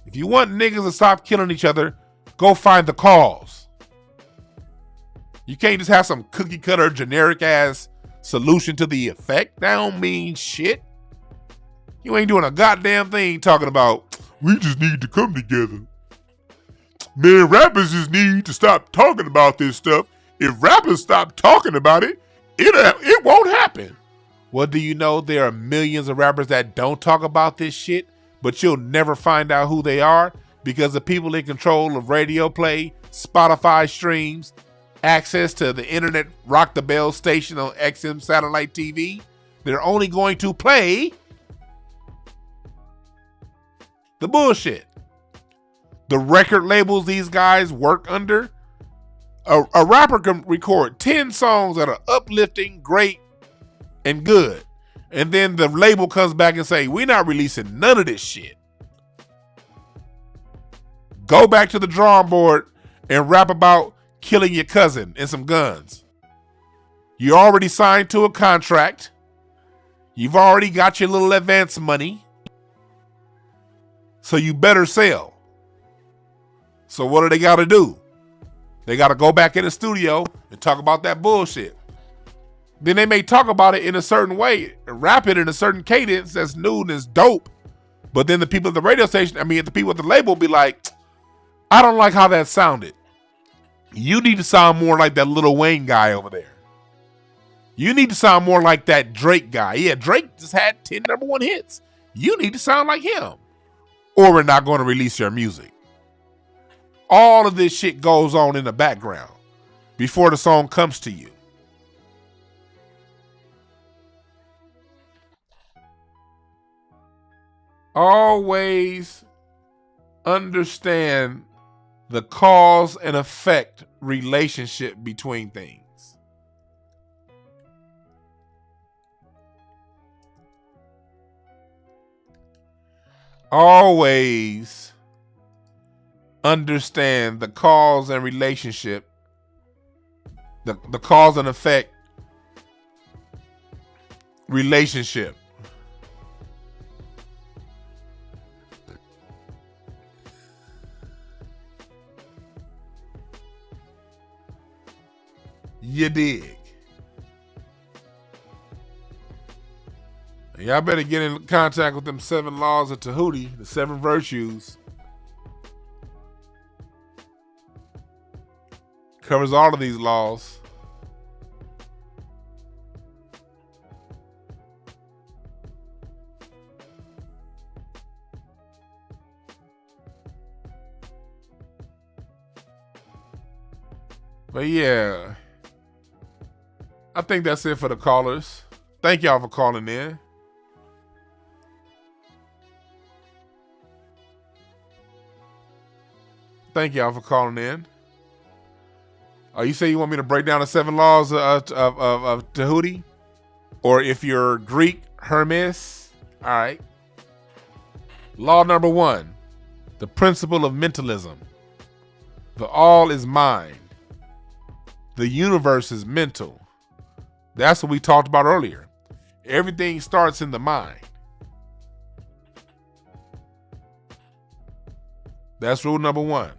If you want niggas to stop killing each other, go find the cause. You can't just have some cookie cutter generic ass solution to the effect. That don't mean shit. You ain't doing a goddamn thing talking about we just need to come together. Man, rappers just need to stop talking about this stuff. If rappers stop talking about it, it won't happen. Well, do you know there are millions of rappers that don't talk about this shit, but you'll never find out who they are because the people in control of radio play, Spotify streams, access to the internet Rock the Bell station on XM satellite TV, they're only going to play the bullshit. The record labels these guys work under, a rapper can record 10 songs that are uplifting, great, and good. And then the label comes back and say, we're not releasing none of this shit. Go back to the drawing board and rap about killing your cousin and some guns. You already signed to a contract. You've already got your little advance money. So you better sell. So what do they got to do? They got to go back in the studio and talk about that bullshit. Then they may talk about it in a certain way, rap it in a certain cadence that's new and is dope. But then the people at the radio station, the people at the label be like, I don't like how that sounded. You need to sound more like that Lil Wayne guy over there. You need to sound more like that Drake guy. Yeah, Drake just had 10 #1 hits. You need to sound like him. Or we're not going to release your music. All of this shit goes on in the background before the song comes to you. Always understand the cause and effect relationship between things. Always understand the cause and relationship the cause and effect relationship. You dig? Y'all better get in contact with them 7 laws of Tahuti, the 7 virtues. Covers all of these laws. But yeah, I think that's it for the callers. Thank y'all for calling in. Thank y'all for calling in. You say you want me to break down the 7 laws of Tahuti? Or if you're Greek, Hermes? All right. Law number 1, the principle of mentalism. The all is mind. The universe is mental. That's what we talked about earlier. Everything starts in the mind. That's rule number 1.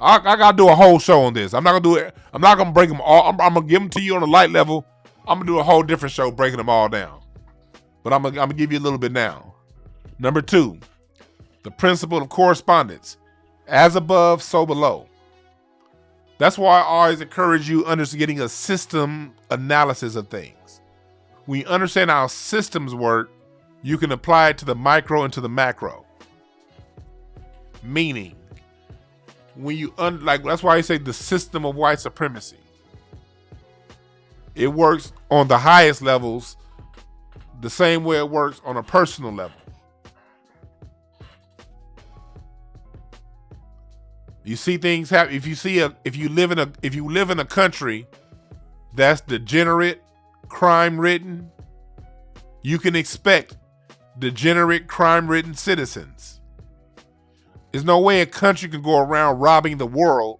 I gotta do a whole show on this. I'm not gonna do it. I'm not gonna break them all. I'm gonna give them to you on a light level. I'm gonna do a whole different show breaking them all down. But I'm gonna give you a little bit now. Number 2, the principle of correspondence. As above, so below. That's why I always encourage you getting a system analysis of things. When you understand how systems work, you can apply it to the micro and to the macro. Meaning, when you that's why I say the system of white supremacy. It works on the highest levels the same way it works on a personal level. You see things happen. If you live in a country that's degenerate, crime ridden, you can expect degenerate, crime ridden citizens. There's no way a country can go around robbing the world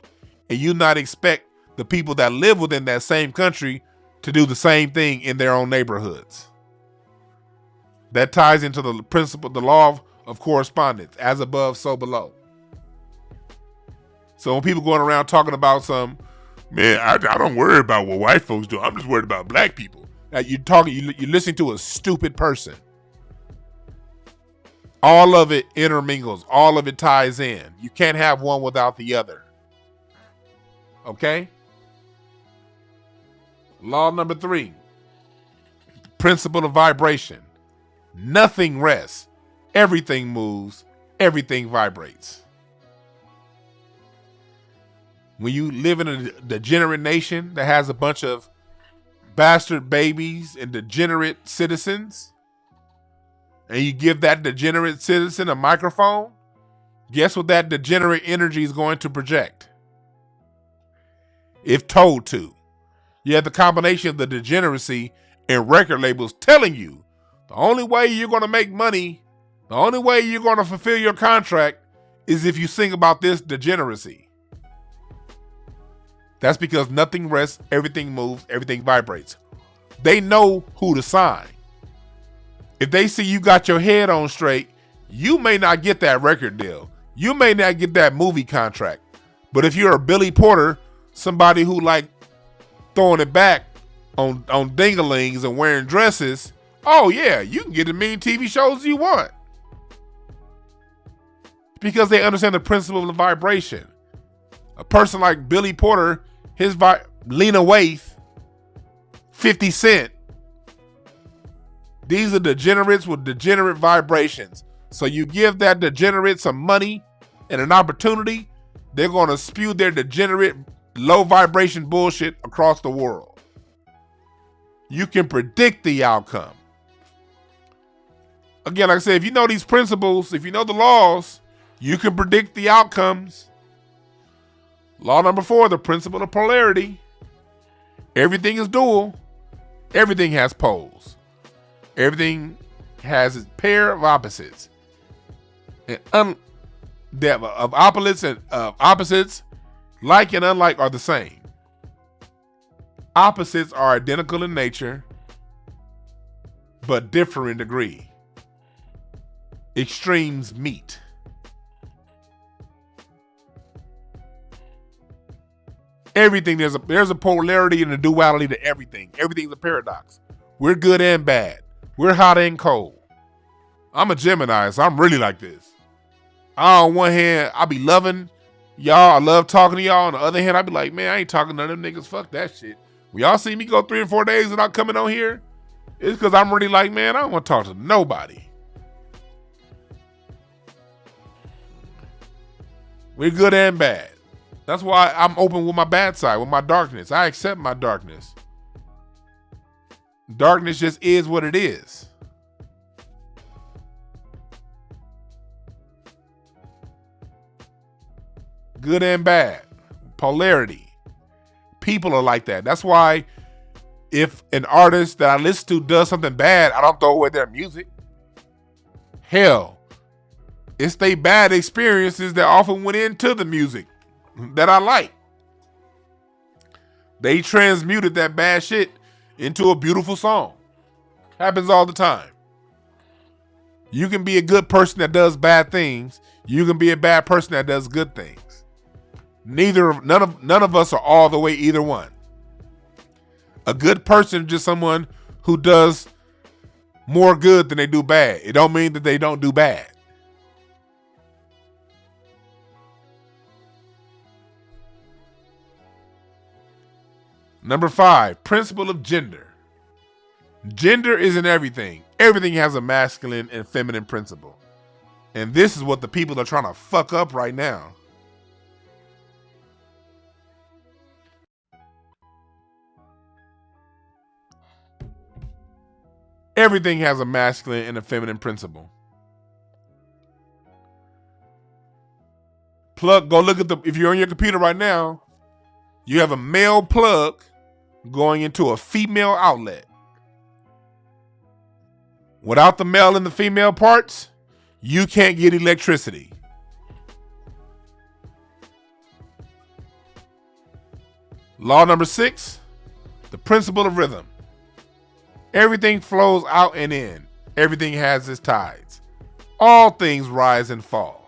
and you not expect the people that live within that same country to do the same thing in their own neighborhoods. That ties into the principle, the law of correspondence, as above, so below. So when people going around talking about I don't worry about what white folks do. I'm just worried about black people. Now you're listening to a stupid person. All of it intermingles. All of it ties in. You can't have one without the other. Okay? Law number 3. Principle of vibration. Nothing rests. Everything moves. Everything vibrates. When you live in a degenerate nation that has a bunch of bastard babies and degenerate citizens, and you give that degenerate citizen a microphone, guess what that degenerate energy is going to project? If told to. You have the combination of the degeneracy and record labels telling you the only way you're going to make money, the only way you're going to fulfill your contract is if you sing about this degeneracy. That's because nothing rests, everything moves, everything vibrates. They know who to sign. If they see you got your head on straight, you may not get that record deal. You may not get that movie contract. But if you're a Billy Porter, somebody who like throwing it back on dingalings and wearing dresses, oh yeah, you can get the mean TV shows you want. Because they understand the principle of vibration. A person like Billy Porter, Lena Waithe, 50 Cent, these are degenerates with degenerate vibrations. So you give that degenerate some money and an opportunity, they're going to spew their degenerate, low vibration bullshit across the world. You can predict the outcome. Again, like I said, if you know these principles, if you know the laws, you can predict the outcomes. Law number 4, the principle of polarity. Everything is dual. Everything has poles. Everything has a pair of opposites. And of opposites, like and unlike are the same. Opposites are identical in nature, but differ in degree. Extremes meet. Everything, there's a polarity and a duality to everything. Everything's a paradox. We're good and bad. We're hot and cold. I'm a Gemini, so I'm really like this. On one hand, I be loving y'all. I love talking to y'all. On the other hand, I be like, man, I ain't talking to them niggas. Fuck that shit. When y'all see me go 3 and 4 days without coming on here, it's because I'm really like, man, I don't want to talk to nobody. We're good and bad. That's why I'm open with my bad side, with my darkness. I accept my darkness. Darkness just is what it is. Good and bad. Polarity. People are like that. That's why if an artist that I listen to does something bad, I don't throw away their music. Hell, it's they bad experiences that often went into the music that I like. They transmuted that bad shit into a beautiful song. Happens all the time. You can be a good person that does bad things. You can be a bad person that does good things. None of us are all the way either one. A good person is just someone who does more good than they do bad. It don't mean that they don't do bad. Number 5, principle of gender. Gender isn't everything. Everything has a masculine and feminine principle. And this is what the people are trying to fuck up right now. Everything has a masculine and a feminine principle. Go look at if you're on your computer right now, you have a male plug going into a female outlet. Without the male and the female parts, you can't get electricity. Law number 6, the principle of rhythm. Everything flows out and in. Everything has its tides. All things rise and fall.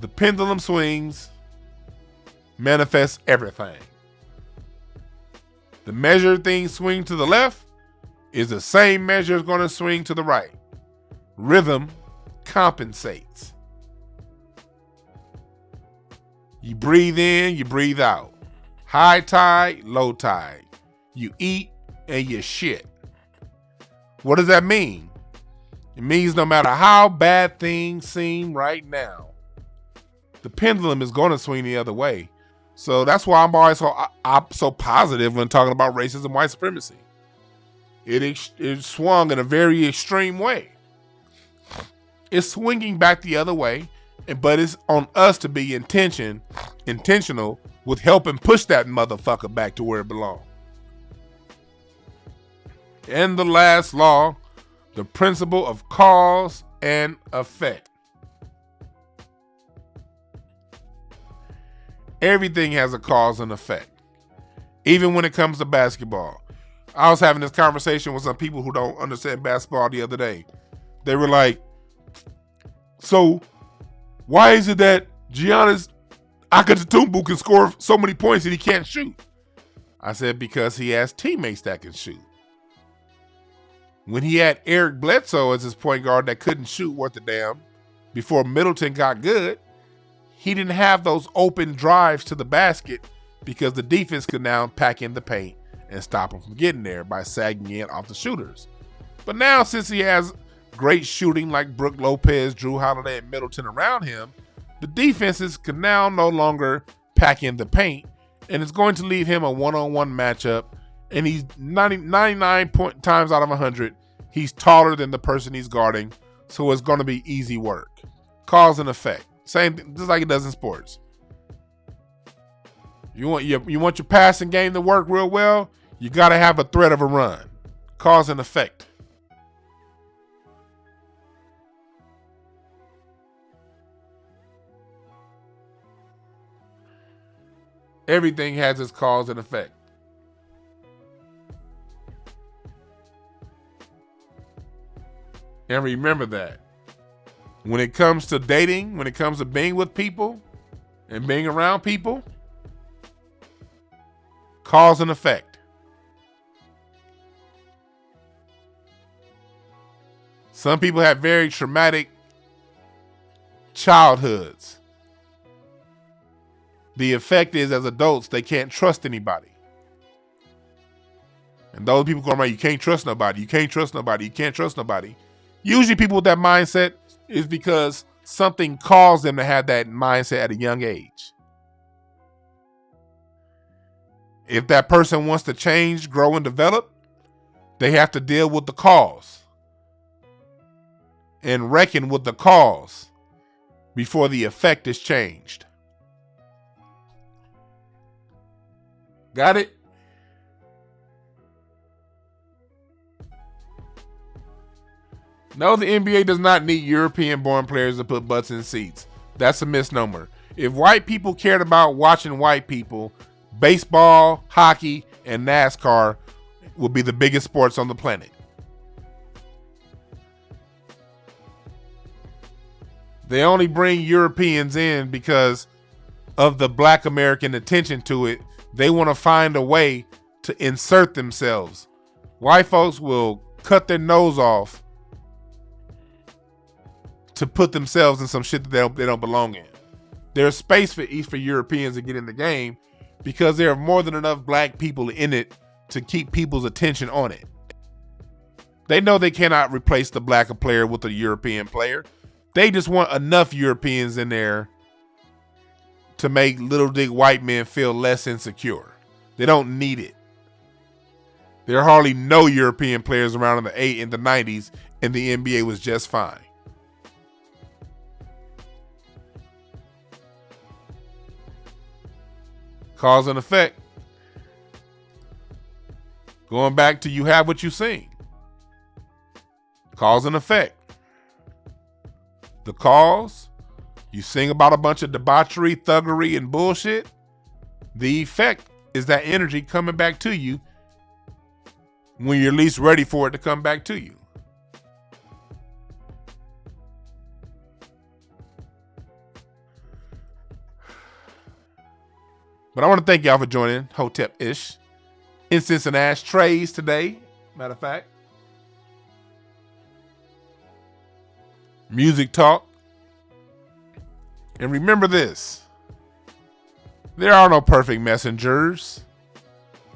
The pendulum swings, manifests everything. The measure things swing to the left is the same measure is going to swing to the right. Rhythm compensates. You breathe in, you breathe out. High tide, low tide. You eat and you shit. What does that mean? It means no matter how bad things seem right now, the pendulum is going to swing the other way. So that's why I'm always so positive when talking about racism, white supremacy. It swung in a very extreme way. It's swinging back the other way, but it's on us to be intentional with helping push that motherfucker back to where it belongs. And the last law, the principle of cause and effect. Everything has a cause and effect. Even when it comes to basketball. I was having this conversation with some people who don't understand basketball the other day. They were like, so why is it that Giannis Antetokounmpo can score so many points and he can't shoot? I said, because he has teammates that can shoot. When he had Eric Bledsoe as his point guard that couldn't shoot worth a damn before Middleton got good, he didn't have those open drives to the basket because the defense could now pack in the paint and stop him from getting there by sagging in off the shooters. But now, since he has great shooting like Brook Lopez, Drew Holiday, and Middleton around him, the defenses can now no longer pack in the paint, and it's going to leave him a one-on-one matchup, and he's 99 times out of 100, he's taller than the person he's guarding, so it's going to be easy work. Cause and effect. Same thing, just like it does in sports. You want your passing game to work real well, you got to have a threat of a run. Cause and effect. Everything has its cause and effect. And remember that. When it comes to dating, when it comes to being with people and being around people, cause and effect. Some people have very traumatic childhoods. The effect is, as adults, they can't trust anybody. And those people going around, you can't trust nobody, you can't trust nobody, you can't trust nobody. Usually people with that mindset is because something caused them to have that mindset at a young age. If that person wants to change, grow, and develop, they have to deal with the cause and reckon with the cause before the effect is changed. Got it? No, the NBA does not need European-born players to put butts in seats. That's a misnomer. If white people cared about watching white people, baseball, hockey, and NASCAR would be the biggest sports on the planet. They only bring Europeans in because of the Black American attention to it. They want to find a way to insert themselves. White folks will cut their nose off to put themselves in some shit that they don't belong in. There's space for Europeans to get in the game because there are more than enough black people in it to keep people's attention on it. They know they cannot replace the black player with a European player. They just want enough Europeans in there to make little dick white men feel less insecure. They don't need it. There are hardly no European players around in the 90s, and the NBA was just fine. Cause and effect. Going back to you have what you sing. Cause and effect. The cause, you sing about a bunch of debauchery, thuggery, and bullshit. The effect is that energy coming back to you when you're least ready for it to come back to you. But I want to thank y'all for joining Hotepish. Incense and ashtrays today, matter of fact. Music talk. And remember this. There are no perfect messengers.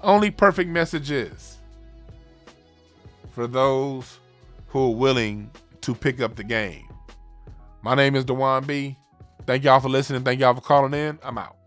Only perfect messages. For those who are willing to pick up the game. My name is Dwann B. Thank y'all for listening. Thank y'all for calling in. I'm out.